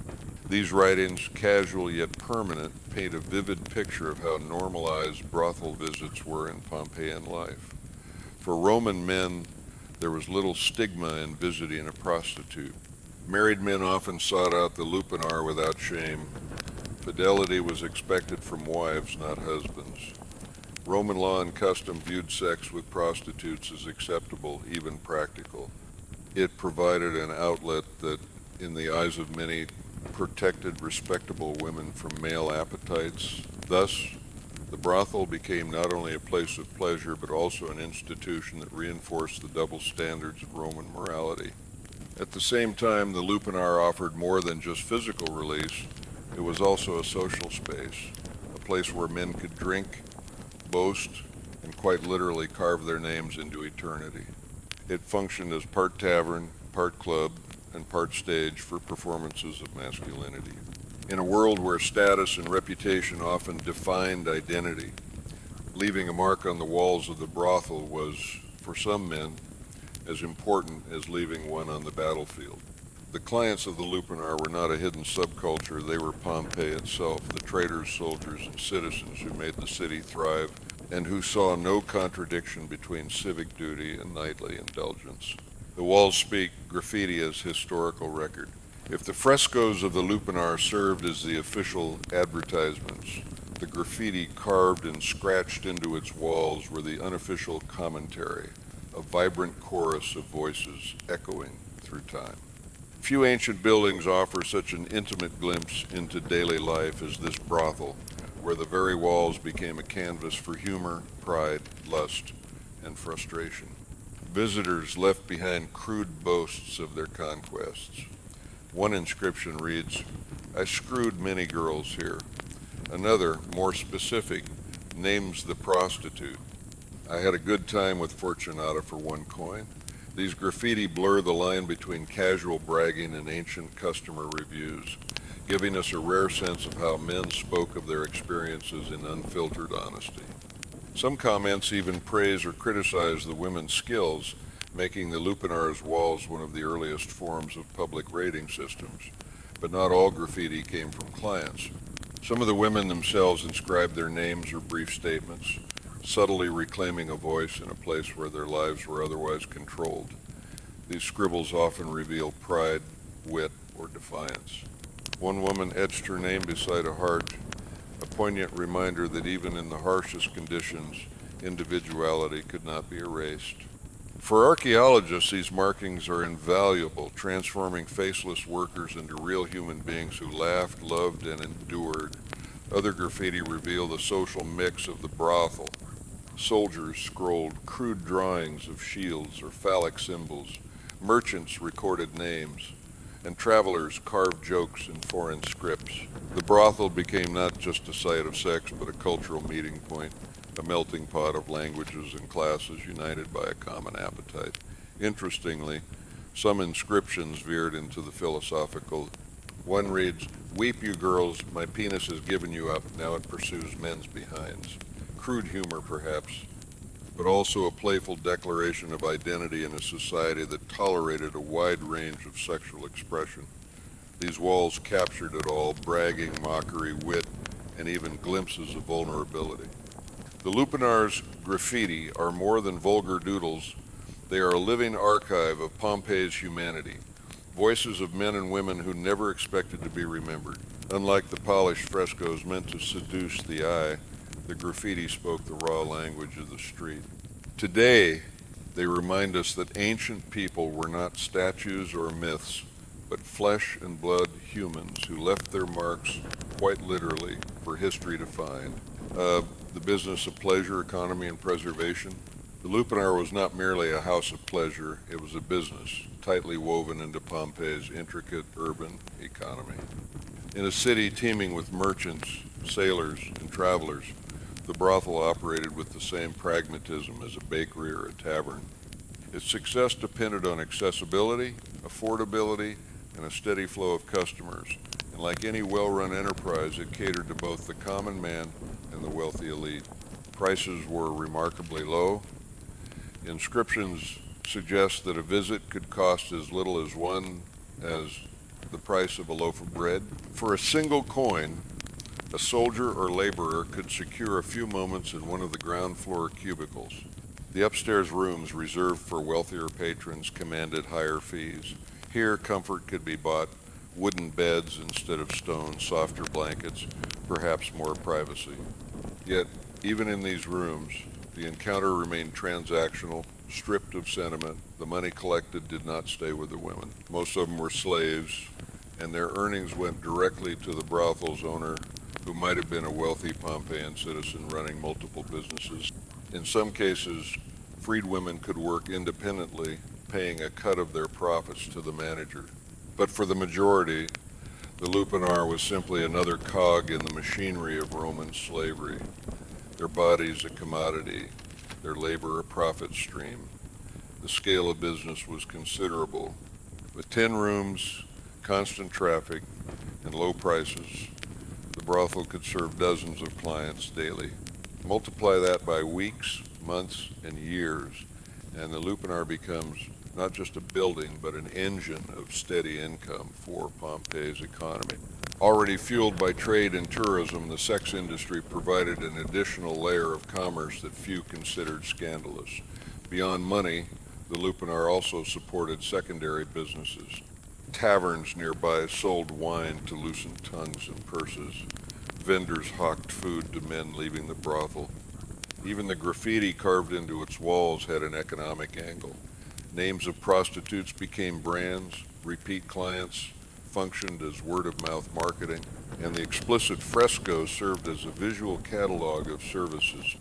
These writings, casual yet permanent, paint a vivid picture of how normalized brothel visits were in Pompeian life. For Roman men, there was little stigma in visiting a prostitute. Married men often sought out the Lupanar without shame. Fidelity was expected from wives, not husbands. Roman law and custom viewed sex with prostitutes as acceptable, even practical. It provided an outlet that, in the eyes of many, protected respectable women from male appetites. Thus, the brothel became not only a place of pleasure, but also an institution that reinforced the double standards of Roman morality. At the same time, the Lupanar offered more than just physical release. It was also a social space, a place where men could drink, boast, and quite literally carve their names into eternity. It functioned as part tavern, part club, and part stage for performances of masculinity. In a world where status and reputation often defined identity, leaving a mark on the walls of the brothel was, for some men, as important as leaving one on the battlefield. The clients of the Lupanar were not a hidden subculture, they were Pompeii itself, the traders, soldiers, and citizens who made the city thrive and who saw no contradiction between civic duty and nightly indulgence. The walls speak, graffiti as historical record. If the frescoes of the Lupanar served as the official advertisements, the graffiti carved and scratched into its walls were the unofficial commentary, a vibrant chorus of voices echoing through time. Few ancient buildings offer such an intimate glimpse into daily life as this brothel, where the very walls became a canvas for humor, pride, lust, and frustration. Visitors left behind crude boasts of their conquests. One inscription reads, "I screwed many girls here." Another, more specific, names the prostitute. "I had a good time with Fortunata for 1 coin." These graffiti blur the line between casual bragging and ancient customer reviews, giving us a rare sense of how men spoke of their experiences in unfiltered honesty. Some comments even praise or criticize the women's skills, making the Lupanar's walls one of the earliest forms of public rating systems. But not all graffiti came from clients. Some of the women themselves inscribed their names or brief statements, subtly reclaiming a voice in a place where their lives were otherwise controlled. These scribbles often reveal pride, wit, or defiance. One woman etched her name beside a heart, a poignant reminder that even in the harshest conditions, individuality could not be erased. For archaeologists, these markings are invaluable, transforming faceless workers into real human beings who laughed, loved, and endured. Other graffiti reveal the social mix of the brothel. Soldiers scrolled crude drawings of shields or phallic symbols. Merchants recorded names. and travelers carved jokes in foreign scripts. The brothel became not just a site of sex, but a cultural meeting point, a melting pot of languages and classes united by a common appetite. Interestingly, some inscriptions veered into the philosophical. One reads, "Weep, you girls, my penis has given you up, now it pursues men's behinds." Crude humor, perhaps, but also a playful declaration of identity in a society that tolerated a wide range of sexual expression. These walls captured it all, bragging, mockery, wit, and even glimpses of vulnerability. The Lupanar's graffiti are more than vulgar doodles. They are a living archive of Pompeii's humanity, voices of men and women who never expected to be remembered. Unlike the polished frescoes meant to seduce the eye, the graffiti spoke the raw language of the street. Today, they remind us that ancient people were not statues or myths, but flesh and blood humans who left their marks, quite literally, for history to find. The business of pleasure, economy, and preservation. The Lupanar was not merely a house of pleasure, it was a business, tightly woven into Pompeii's intricate urban economy. In a city teeming with merchants, sailors, and travelers, the brothel operated with the same pragmatism as a bakery or a tavern. Its success depended on accessibility, affordability, and a steady flow of customers. And like any well-run enterprise, it catered to both the common man and the wealthy elite. Prices were remarkably low. Inscriptions suggest that a visit could cost as little as the price of a loaf of bread. For a single coin, a soldier or laborer could secure a few moments in one of the ground floor cubicles. The upstairs rooms reserved for wealthier patrons commanded higher fees. Here, comfort could be bought, wooden beds instead of stone, softer blankets, perhaps more privacy. Yet, even in these rooms, the encounter remained transactional, stripped of sentiment. The money collected did not stay with the women. Most of them were slaves, and their earnings went directly to the brothel's owner, who might have been a wealthy Pompeian citizen running multiple businesses. In some cases, freed women could work independently, paying a cut of their profits to the manager. But for the majority, the Lupanar was simply another cog in the machinery of Roman slavery. Their bodies a commodity, their labor a profit stream. The scale of business was considerable. With 10 rooms, constant traffic, and low prices, the brothel could serve dozens of clients daily. Multiply that by weeks, months, and years, and the Lupanar becomes not just a building, but an engine of steady income for Pompeii's economy. Already fueled by trade and tourism, the sex industry provided an additional layer of commerce that few considered scandalous. Beyond money, the Lupanar also supported secondary businesses. Taverns nearby sold wine to loosen tongues and purses. Vendors hawked food to men leaving the brothel. Even the graffiti carved into its walls had an economic angle. Names of prostitutes became brands, repeat clients functioned as word-of-mouth marketing, and the explicit frescoes served as a visual catalog of services.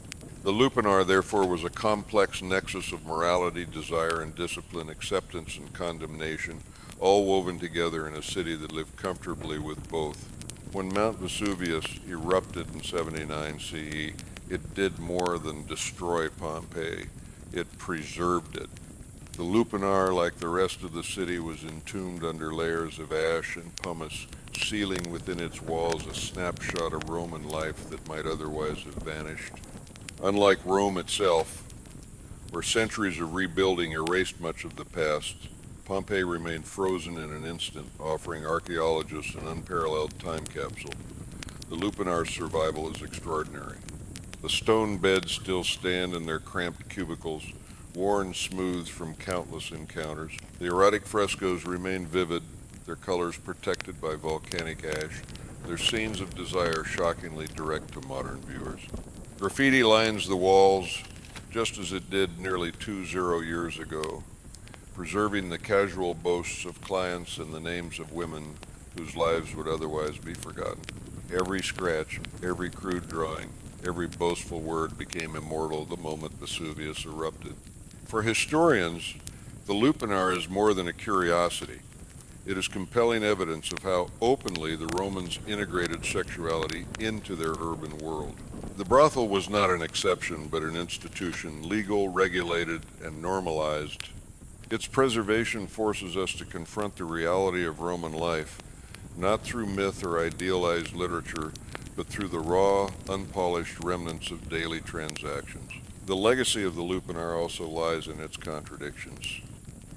The Lupanar, therefore, was a complex nexus of morality, desire, and discipline, acceptance and condemnation, all woven together in a city that lived comfortably with both. When Mount Vesuvius erupted in 79 CE, it did more than destroy Pompeii. It preserved it. The Lupanar, like the rest of the city, was entombed under layers of ash and pumice, sealing within its walls a snapshot of Roman life that might otherwise have vanished. Unlike Rome itself, where centuries of rebuilding erased much of the past, Pompeii remained frozen in an instant, offering archaeologists an unparalleled time capsule. The Lupanar's survival is extraordinary. The stone beds still stand in their cramped cubicles, worn smooth from countless encounters. The erotic frescoes remain vivid, their colors protected by volcanic ash, their scenes of desire shockingly direct to modern viewers. Graffiti lines the walls just as it did nearly 20 years ago, preserving the casual boasts of clients and the names of women whose lives would otherwise be forgotten. Every scratch, every crude drawing, every boastful word became immortal the moment Vesuvius erupted. For historians, the Lupanar is more than a curiosity. It is compelling evidence of how openly the Romans integrated sexuality into their urban world. The brothel was not an exception, but an institution, legal, regulated, and normalized. Its preservation forces us to confront the reality of Roman life, not through myth or idealized literature, but through the raw, unpolished remnants of daily transactions. The legacy of the Lupanar also lies in its contradictions.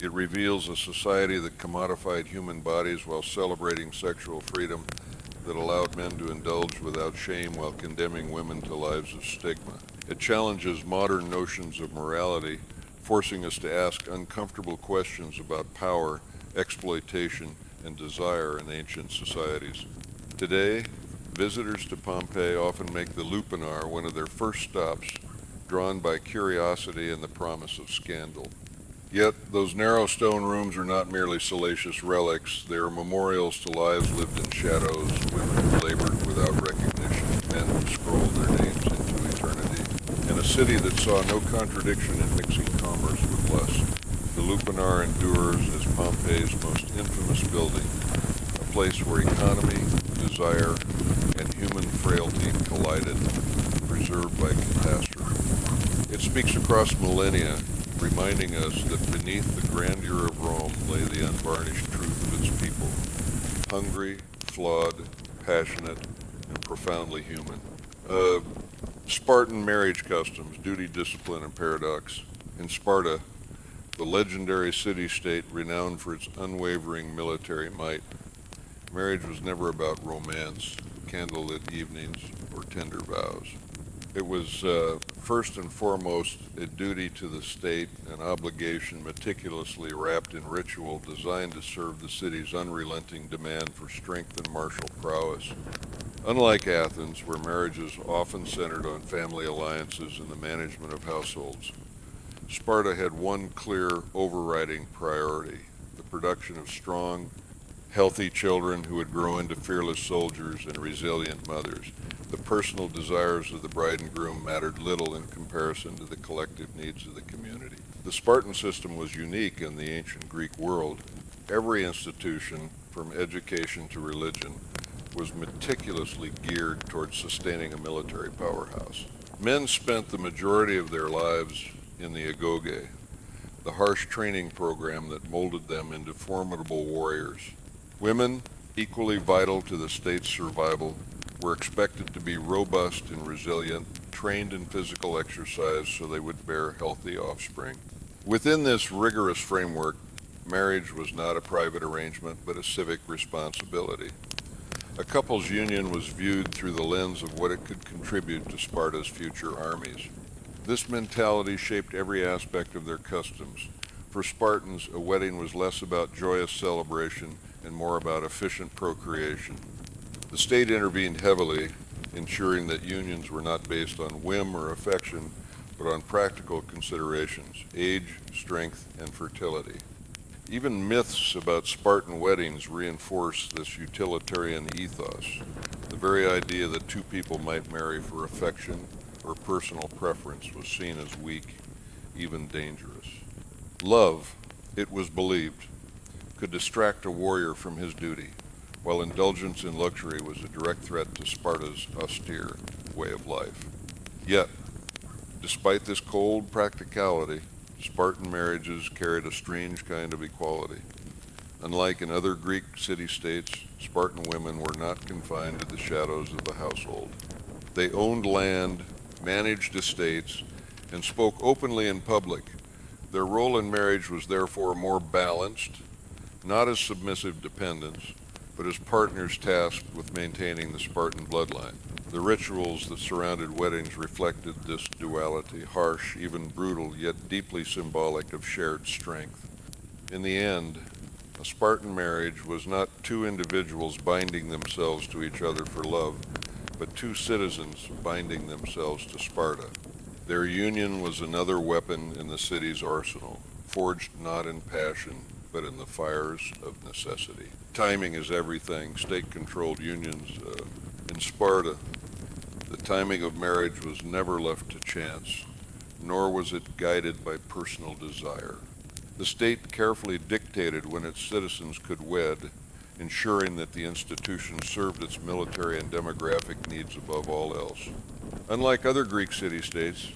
It reveals a society that commodified human bodies while celebrating sexual freedom, that allowed men to indulge without shame while condemning women to lives of stigma. It challenges modern notions of morality, forcing us to ask uncomfortable questions about power, exploitation, and desire in ancient societies. Today, visitors to Pompeii often make the Lupanar one of their first stops, drawn by curiosity and the promise of scandal. Yet, those narrow stone rooms are not merely salacious relics. They are memorials to lives lived in shadows, women who labored without recognition, men who scrolled their names into eternity. In a city that saw no contradiction in mixing commerce with lust, the Lupanar endures as Pompeii's most infamous building, a place where economy, desire, and human frailty collided, preserved by catastrophe. It speaks across millennia, reminding us that beneath the grandeur of Rome lay the unvarnished truth of its people, hungry, flawed, passionate, and profoundly human. Spartan marriage customs, duty, discipline, and paradox. In Sparta, the legendary city-state renowned for its unwavering military might, marriage was never about romance, candlelit evenings, or tender vows. It was first and foremost a duty to the state, an obligation meticulously wrapped in ritual designed to serve the city's unrelenting demand for strength and martial prowess. Unlike Athens, where marriages often centered on family alliances and the management of households, Sparta had one clear overriding priority: the production of strong, healthy children who would grow into fearless soldiers and resilient mothers. The personal desires of the bride and groom mattered little in comparison to the collective needs of the community. The Spartan system was unique in the ancient Greek world. Every institution, from education to religion, was meticulously geared towards sustaining a military powerhouse. Men spent the majority of their lives in the agoge, the harsh training program that molded them into formidable warriors. Women, equally vital to the state's survival, were expected to be robust and resilient, trained in physical exercise so they would bear healthy offspring. Within this rigorous framework, marriage was not a private arrangement but a civic responsibility. A couple's union was viewed through the lens of what it could contribute to Sparta's future armies. This mentality shaped every aspect of their customs. For Spartans, a wedding was less about joyous celebration and more about efficient procreation. The state intervened heavily, ensuring that unions were not based on whim or affection, but on practical considerations: age, strength, and fertility. Even myths about Spartan weddings reinforce this utilitarian ethos. The very idea that two people might marry for affection or personal preference was seen as weak, even dangerous. Love, it was believed, could distract a warrior from his duty, while indulgence in luxury was a direct threat to Sparta's austere way of life. Yet, despite this cold practicality, Spartan marriages carried a strange kind of equality. Unlike in other Greek city-states, Spartan women were not confined to the shadows of the household. They owned land, managed estates, and spoke openly in public. Their role in marriage was therefore more balanced, not as submissive dependents, but as partners tasked with maintaining the Spartan bloodline. The rituals that surrounded weddings reflected this duality, harsh, even brutal, yet deeply symbolic of shared strength. In the end, a Spartan marriage was not two individuals binding themselves to each other for love, but two citizens binding themselves to Sparta. Their union was another weapon in the city's arsenal, forged not in passion, but in the fires of necessity. Timing is everything. State-controlled unions. In Sparta, the timing of marriage was never left to chance, nor was it guided by personal desire. The state carefully dictated when its citizens could wed, ensuring that the institution served its military and demographic needs above all else. Unlike other Greek city-states,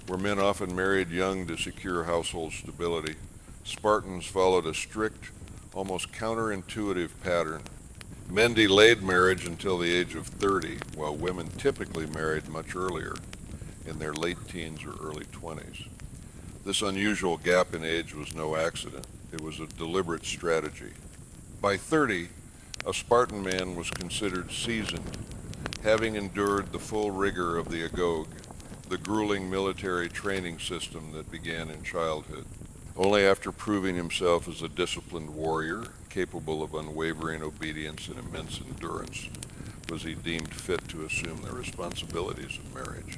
where men often married young to secure household stability, Spartans followed a strict, almost counterintuitive pattern. Men delayed marriage until the age of 30, while women typically married much earlier, in their late teens or early 20s. This unusual gap in age was no accident. It was a deliberate strategy. By 30, a Spartan man was considered seasoned, having endured the full rigor of the agoge, the grueling military training system that began in childhood. Only after proving himself as a disciplined warrior, capable of unwavering obedience and immense endurance, was he deemed fit to assume the responsibilities of marriage.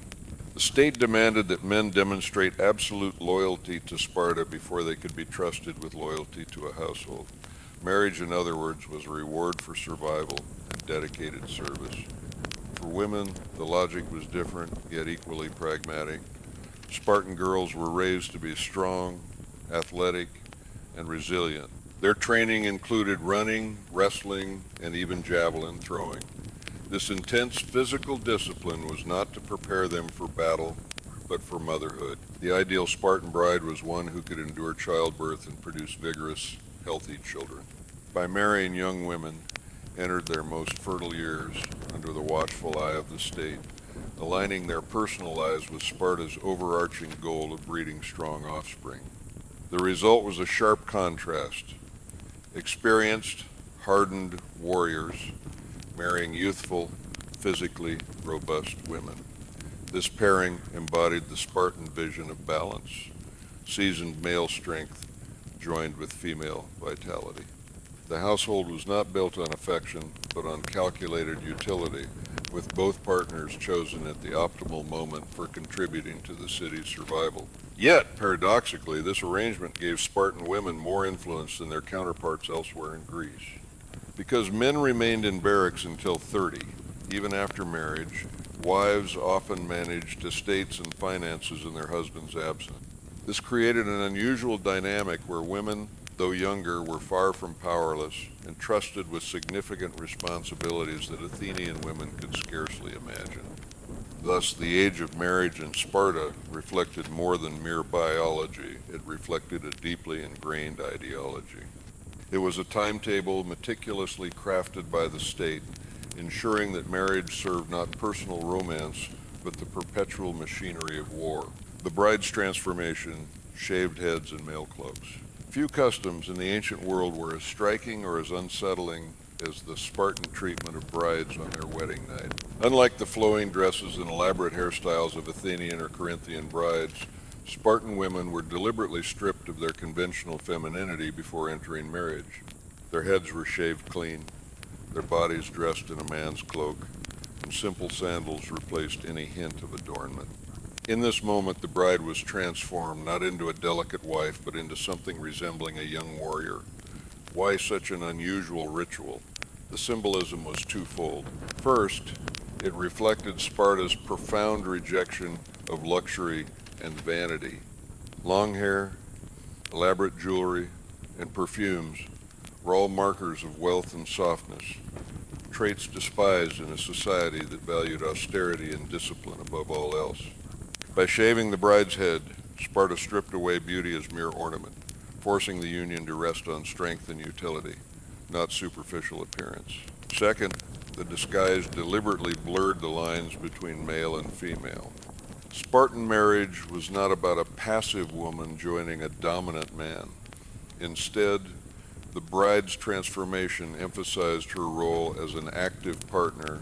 The state demanded that men demonstrate absolute loyalty to Sparta before they could be trusted with loyalty to a household. Marriage, in other words, was a reward for survival and dedicated service. For women, the logic was different, yet equally pragmatic. Spartan girls were raised to be strong, athletic, and resilient. Their training included running, wrestling, and even javelin throwing. This intense physical discipline was not to prepare them for battle, but for motherhood. The ideal Spartan bride was one who could endure childbirth and produce vigorous, healthy children. By marrying young women, entered their most fertile years under the watchful eye of the state, aligning their personal lives with Sparta's overarching goal of breeding strong offspring. The result was a sharp contrast. Experienced, hardened warriors marrying youthful, physically robust women. This pairing embodied the Spartan vision of balance, seasoned male strength joined with female vitality. The household was not built on affection, but on calculated utility, with both partners chosen at the optimal moment for contributing to the city's survival. Yet, paradoxically, this arrangement gave Spartan women more influence than their counterparts elsewhere in Greece. Because men remained in barracks until 30, even after marriage, wives often managed estates and finances in their husband's absence. This created an unusual dynamic where women, though younger, were far from powerless and trusted with significant responsibilities that Athenian women could scarcely imagine. Thus, the age of marriage in Sparta reflected more than mere biology. It reflected a deeply ingrained ideology. It was a timetable meticulously crafted by the state, ensuring that marriage served not personal romance, but the perpetual machinery of war. The bride's transformation, shaved heads and male cloaks. Few customs in the ancient world were as striking or as unsettling as the Spartan treatment of brides on their wedding night. Unlike the flowing dresses and elaborate hairstyles of Athenian or Corinthian brides, Spartan women were deliberately stripped of their conventional femininity before entering marriage. Their heads were shaved clean, their bodies dressed in a man's cloak, and simple sandals replaced any hint of adornment. In this moment, the bride was transformed not into a delicate wife, but into something resembling a young warrior. Why such an unusual ritual? The symbolism was twofold. First, it reflected Sparta's profound rejection of luxury and vanity. Long hair, elaborate jewelry, and perfumes were all markers of wealth and softness, traits despised in a society that valued austerity and discipline above all else. By shaving the bride's head, Sparta stripped away beauty as mere ornament, forcing the union to rest on strength and utility, not superficial appearance. Second, the disguise deliberately blurred the lines between male and female. Spartan marriage was not about a passive woman joining a dominant man. Instead, the bride's transformation emphasized her role as an active partner,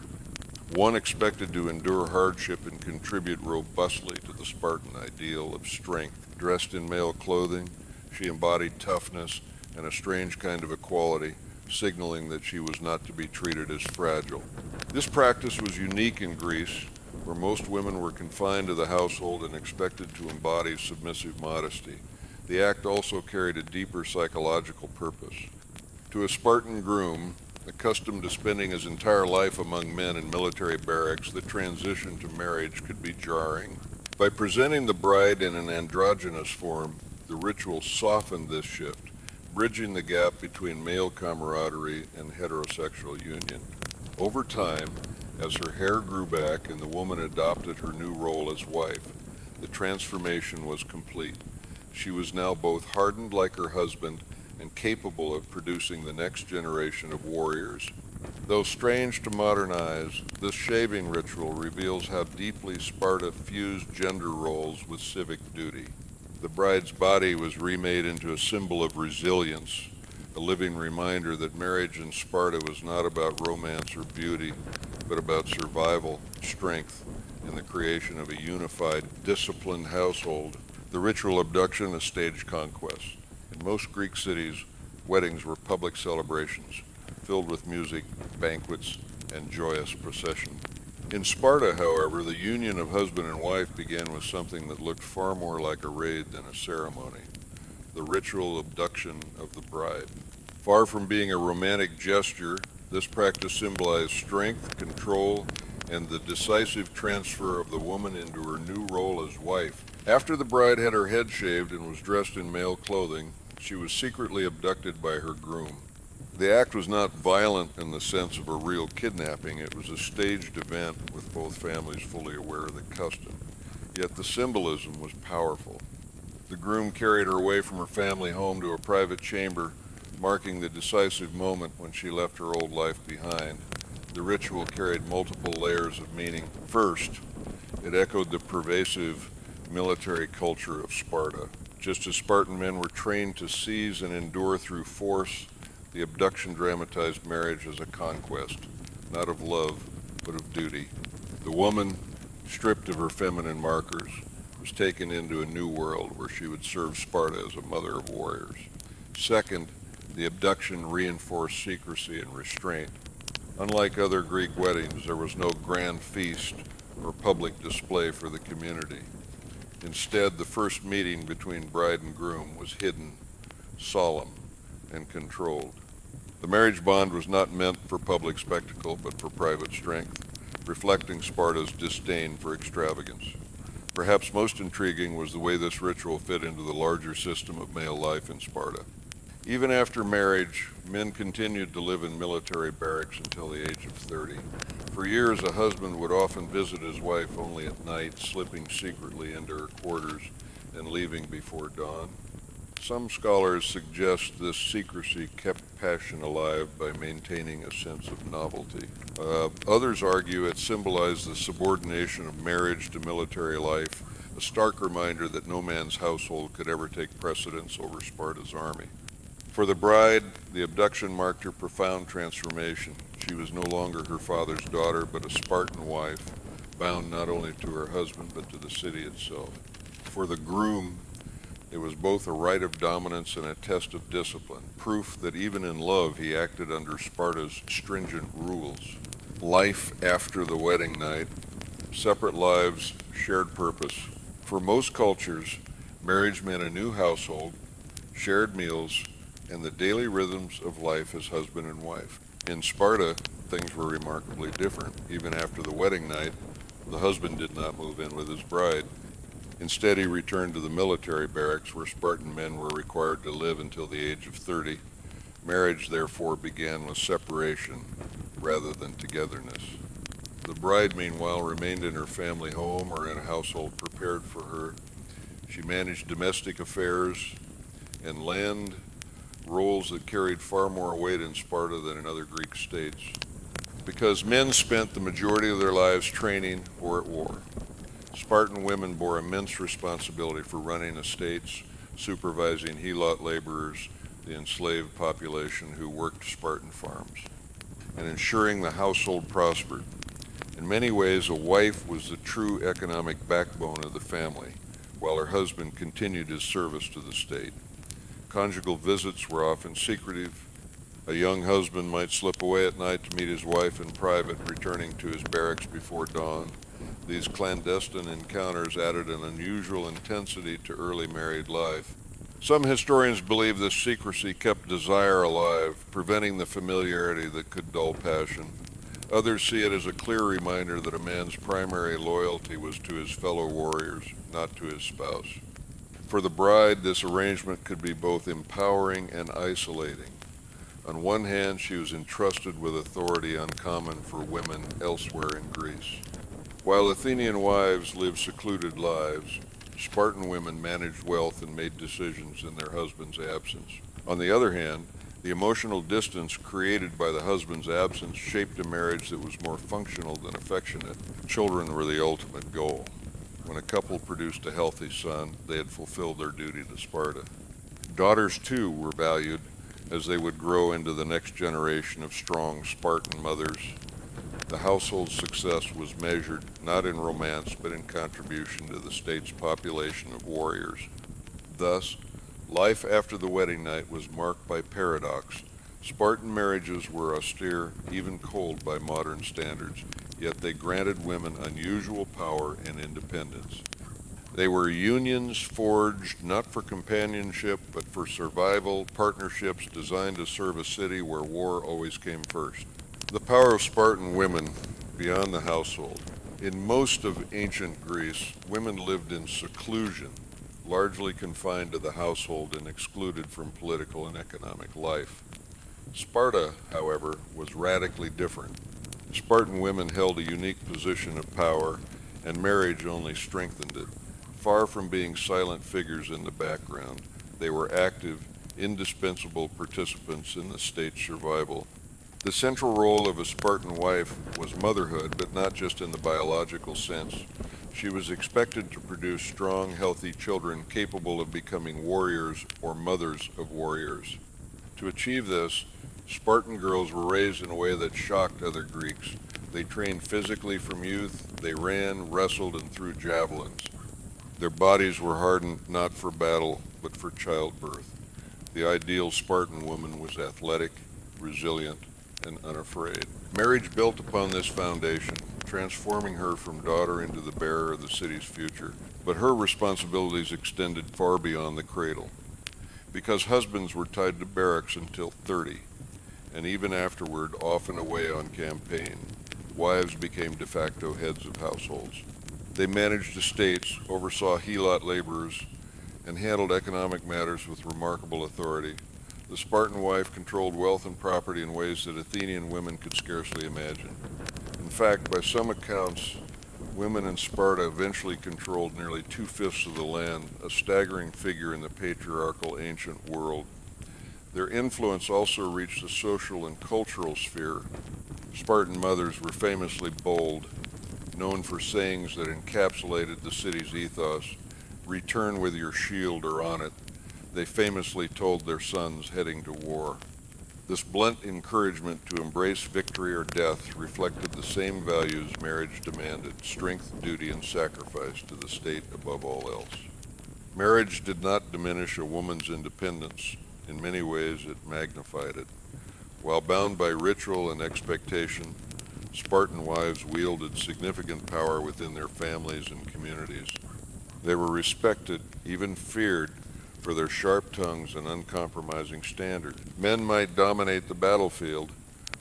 one expected to endure hardship and contribute robustly to the Spartan ideal of strength. Dressed in male clothing, she embodied toughness and a strange kind of equality, signaling that she was not to be treated as fragile. This practice was unique in Greece, where most women were confined to the household and expected to embody submissive modesty. The act also carried a deeper psychological purpose. To a Spartan groom, accustomed to spending his entire life among men in military barracks, the transition to marriage could be jarring. By presenting the bride in an androgynous form, The ritual softened this shift, bridging the gap between male camaraderie and heterosexual union. Over time, as her hair grew back and the woman adopted her new role as wife, the transformation was complete. She was now both hardened like her husband and capable of producing the next generation of warriors. Though strange to modern eyes, this shaving ritual reveals how deeply Sparta fused gender roles with civic duty. The bride's body was remade into a symbol of resilience, a living reminder that marriage in Sparta was not about romance or beauty, but about survival, strength, and the creation of a unified, disciplined household. The ritual abduction, a staged conquest. In most Greek cities, weddings were public celebrations, filled with music, banquets, and joyous procession. In Sparta, however, the union of husband and wife began with something that looked far more like a raid than a ceremony: the ritual abduction of the bride. Far from being a romantic gesture, this practice symbolized strength, control, and the decisive transfer of the woman into her new role as wife. After the bride had her head shaved and was dressed in male clothing, she was secretly abducted by her groom. The act was not violent in the sense of a real kidnapping. It was a staged event with both families fully aware of the custom. Yet the symbolism was powerful. The groom carried her away from her family home to a private chamber, marking the decisive moment when she left her old life behind. The ritual carried multiple layers of meaning. First, it echoed the pervasive military culture of Sparta. Just as Spartan men were trained to seize and endure through force, the abduction dramatized marriage as a conquest, not of love, but of duty. The woman, stripped of her feminine markers, was taken into a new world where she would serve Sparta as a mother of warriors. Second, the abduction reinforced secrecy and restraint. Unlike other Greek weddings, there was no grand feast or public display for the community. Instead, the first meeting between bride and groom was hidden, solemn, and controlled. The marriage bond was not meant for public spectacle, but for private strength, reflecting Sparta's disdain for extravagance. Perhaps most intriguing was the way this ritual fit into the larger system of male life in Sparta. Even after marriage, men continued to live in military barracks until the age of 30. For years, a husband would often visit his wife only at night, slipping secretly into her quarters and leaving before dawn. Some scholars suggest this secrecy kept passion alive by maintaining a sense of novelty. Others argue it symbolized the subordination of marriage to military life, a stark reminder that no man's household could ever take precedence over Sparta's army. For the bride, the abduction marked her profound transformation. She was no longer her father's daughter, but a Spartan wife, bound not only to her husband, but to the city itself. For the groom, it was both a rite of dominance and a test of discipline, proof that even in love he acted under Sparta's stringent rules. Life after the wedding night, separate lives, shared purpose. For most cultures, marriage meant a new household, shared meals, and the daily rhythms of life as husband and wife. In Sparta, things were remarkably different. Even after the wedding night, the husband did not move in with his bride. Instead, he returned to the military barracks where Spartan men were required to live until the age of 30. Marriage, therefore, began with separation rather than togetherness. The bride, meanwhile, remained in her family home or in a household prepared for her. She managed domestic affairs and land, roles that carried far more weight in Sparta than in other Greek states, because men spent the majority of their lives training or at war. Spartan women bore immense responsibility for running estates, supervising helot laborers, the enslaved population who worked Spartan farms, and ensuring the household prospered. In many ways, a wife was the true economic backbone of the family, while her husband continued his service to the state. Conjugal visits were often secretive. A young husband might slip away at night to meet his wife in private, returning to his barracks before dawn. These clandestine encounters added an unusual intensity to early married life. Some historians believe this secrecy kept desire alive, preventing the familiarity that could dull passion. Others see it as a clear reminder that a man's primary loyalty was to his fellow warriors, not to his spouse. For the bride, this arrangement could be both empowering and isolating. On one hand, she was entrusted with authority uncommon for women elsewhere in Greece. While Athenian wives lived secluded lives, Spartan women managed wealth and made decisions in their husband's absence. On the other hand, the emotional distance created by the husband's absence shaped a marriage that was more functional than affectionate. Children were the ultimate goal. When a couple produced a healthy son, they had fulfilled their duty to Sparta. Daughters, too, were valued as they would grow into the next generation of strong Spartan mothers. The household's success was measured not in romance but in contribution to the state's population of warriors. Thus, life after the wedding night was marked by paradox. Spartan marriages were austere, even cold by modern standards, yet they granted women unusual power and independence. They were unions forged not for companionship but for survival, partnerships designed to serve a city where war always came first. The power of Spartan women beyond the household. In most of ancient Greece, women lived in seclusion, largely confined to the household and excluded from political and economic life. Sparta, however, was radically different. Spartan women held a unique position of power, and marriage only strengthened it. Far from being silent figures in the background, they were active, indispensable participants in the state's survival. The central role of a Spartan wife was motherhood, but not just in the biological sense. She was expected to produce strong, healthy children capable of becoming warriors or mothers of warriors. To achieve this, Spartan girls were raised in a way that shocked other Greeks. They trained physically from youth, they ran, wrestled, and threw javelins. Their bodies were hardened not for battle, but for childbirth. The ideal Spartan woman was athletic, resilient, and unafraid. Marriage built upon this foundation, transforming her from daughter into the bearer of the city's future. But her responsibilities extended far beyond the cradle. Because husbands were tied to barracks until 30, and even afterward often away on campaign, wives became de facto heads of households. They managed estates, oversaw helot laborers, and handled economic matters with remarkable authority. The Spartan wife controlled wealth and property in ways that Athenian women could scarcely imagine. In fact, by some accounts, women in Sparta eventually controlled nearly 2/5 of the land, a staggering figure in the patriarchal ancient world. Their influence also reached the social and cultural sphere. Spartan mothers were famously bold, known for sayings that encapsulated the city's ethos. Return with your shield or on it, they famously told their sons heading to war. This blunt encouragement to embrace victory or death reflected the same values marriage demanded: strength, duty, and sacrifice to the state above all else. Marriage did not diminish a woman's independence. In many ways, it magnified it. While bound by ritual and expectation, Spartan wives wielded significant power within their families and communities. They were respected, even feared, for their sharp tongues and uncompromising standards. Men might dominate the battlefield,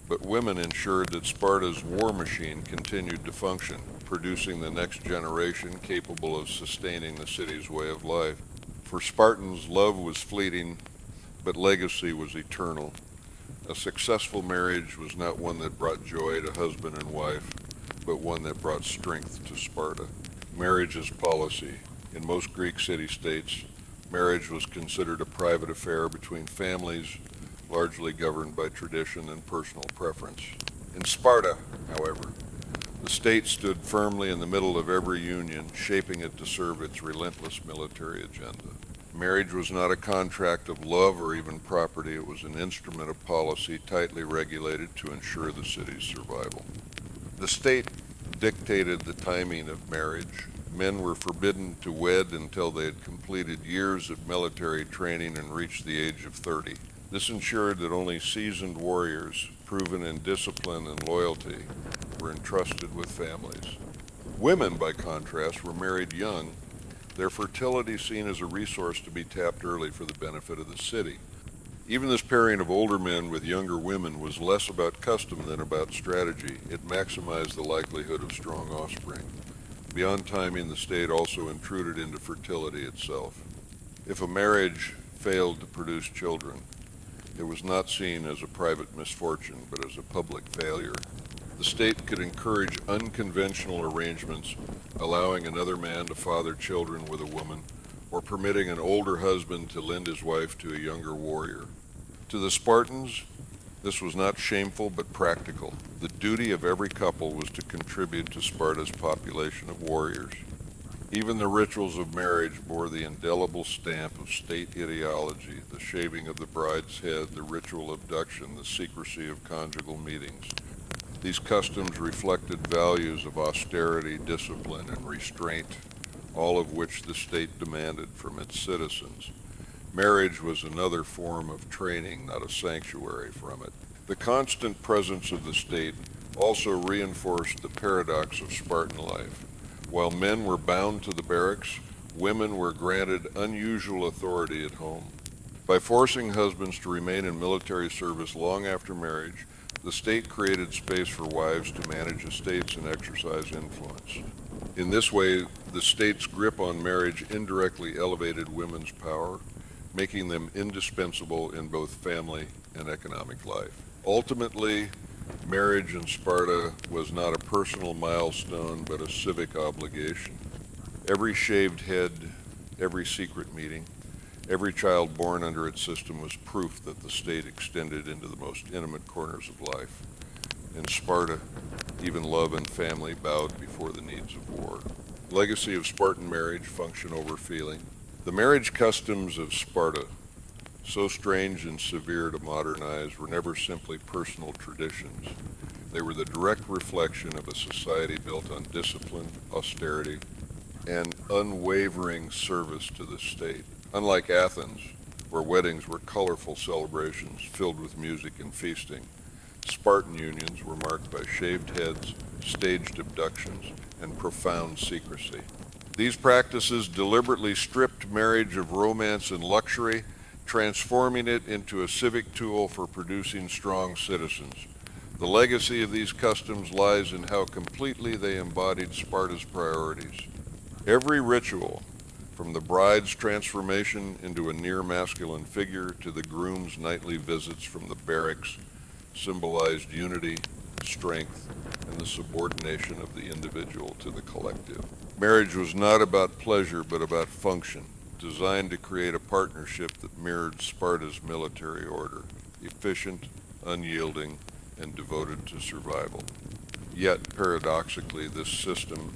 but women ensured that Sparta's war machine continued to function, producing the next generation capable of sustaining the city's way of life. For Spartans, love was fleeting, but legacy was eternal. A successful marriage was not one that brought joy to husband and wife, but one that brought strength to Sparta. Marriage as policy. In most Greek city-states, marriage was considered a private affair between families, largely governed by tradition and personal preference. In Sparta, however, the state stood firmly in the middle of every union, shaping it to serve its relentless military agenda. Marriage was not a contract of love or even property. It was an instrument of policy tightly regulated to ensure the city's survival. The state dictated the timing of marriage. Men were forbidden to wed until they had completed years of military training and reached the age of 30. This ensured that only seasoned warriors, proven in discipline and loyalty, were entrusted with families. Women, by contrast, were married young, their fertility seen as a resource to be tapped early for the benefit of the city. Even this pairing of older men with younger women was less about custom than about strategy. It maximized the likelihood of strong offspring. Beyond timing, the state also intruded into fertility itself. If a marriage failed to produce children, it was not seen as a private misfortune, but as a public failure. The state could encourage unconventional arrangements, allowing another man to father children with a woman, or permitting an older husband to lend his wife to a younger warrior. To the Spartans, this was not shameful but practical. The duty of every couple was to contribute to Sparta's population of warriors. Even the rituals of marriage bore the indelible stamp of state ideology, the shaving of the bride's head, the ritual abduction, the secrecy of conjugal meetings. These customs reflected values of austerity, discipline, and restraint, all of which the state demanded from its citizens. Marriage was another form of training, not a sanctuary from it. The constant presence of the state also reinforced the paradox of Spartan life. While men were bound to the barracks, women were granted unusual authority at home. By forcing husbands to remain in military service long after marriage, the state created space for wives to manage estates and exercise influence. In this way, the state's grip on marriage indirectly elevated women's power, making them indispensable in both family and economic life. Ultimately, marriage in Sparta was not a personal milestone, but a civic obligation. Every shaved head, every secret meeting, every child born under its system was proof that the state extended into the most intimate corners of life. In Sparta, even love and family bowed before the needs of war. Legacy of Spartan marriage, function over feeling. The marriage customs of Sparta, so strange and severe to modernize, were never simply personal traditions. They were the direct reflection of a society built on discipline, austerity, and unwavering service to the state. Unlike Athens, where weddings were colorful celebrations filled with music and feasting, Spartan unions were marked by shaved heads, staged abductions, and profound secrecy. These practices deliberately stripped marriage of romance and luxury, transforming it into a civic tool for producing strong citizens. The legacy of these customs lies in how completely they embodied Sparta's priorities. Every ritual, from the bride's transformation into a near masculine figure to the groom's nightly visits from the barracks, symbolized unity, strength, and the subordination of the individual to the collective. Marriage was not about pleasure, but about function, designed to create a partnership that mirrored Sparta's military order, efficient, unyielding, and devoted to survival. Yet, paradoxically, this system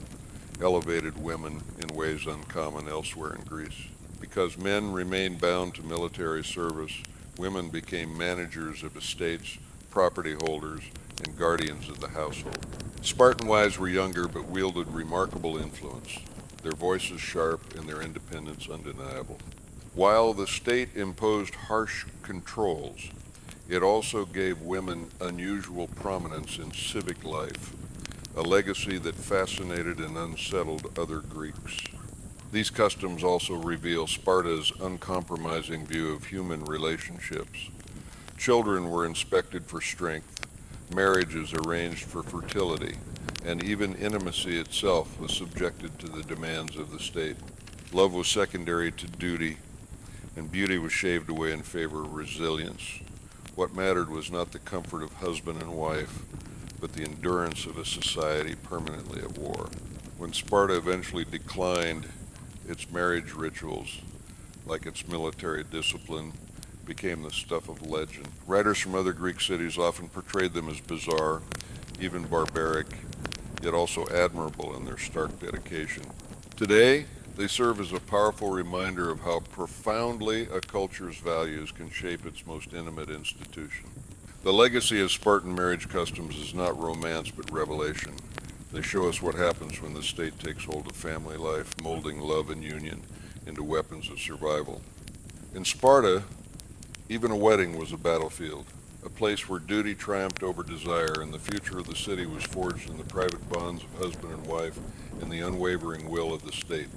elevated women in ways uncommon elsewhere in Greece. Because men remained bound to military service, women became managers of estates, property holders, and guardians of the household. Spartan wives were younger but wielded remarkable influence, their voices sharp and their independence undeniable. While the state imposed harsh controls, it also gave women unusual prominence in civic life, a legacy that fascinated and unsettled other Greeks. These customs also reveal Sparta's uncompromising view of human relationships. Children were inspected for strength, marriages arranged for fertility, and even intimacy itself was subjected to the demands of the state. Love was secondary to duty, and beauty was shaved away in favor of resilience. What mattered was not the comfort of husband and wife, but the endurance of a society permanently at war. When Sparta eventually declined, its marriage rituals, like its military discipline, became the stuff of legend. Writers from other Greek cities often portrayed them as bizarre, even barbaric, yet also admirable in their stark dedication. Today, they serve as a powerful reminder of how profoundly a culture's values can shape its most intimate institution. The legacy of Spartan marriage customs is not romance but revelation. They show us what happens when the state takes hold of family life, molding love and union into weapons of survival. In Sparta, even a wedding was a battlefield, a place where duty triumphed over desire, and the future of the city was forged in the private bonds of husband and wife and the unwavering will of the state.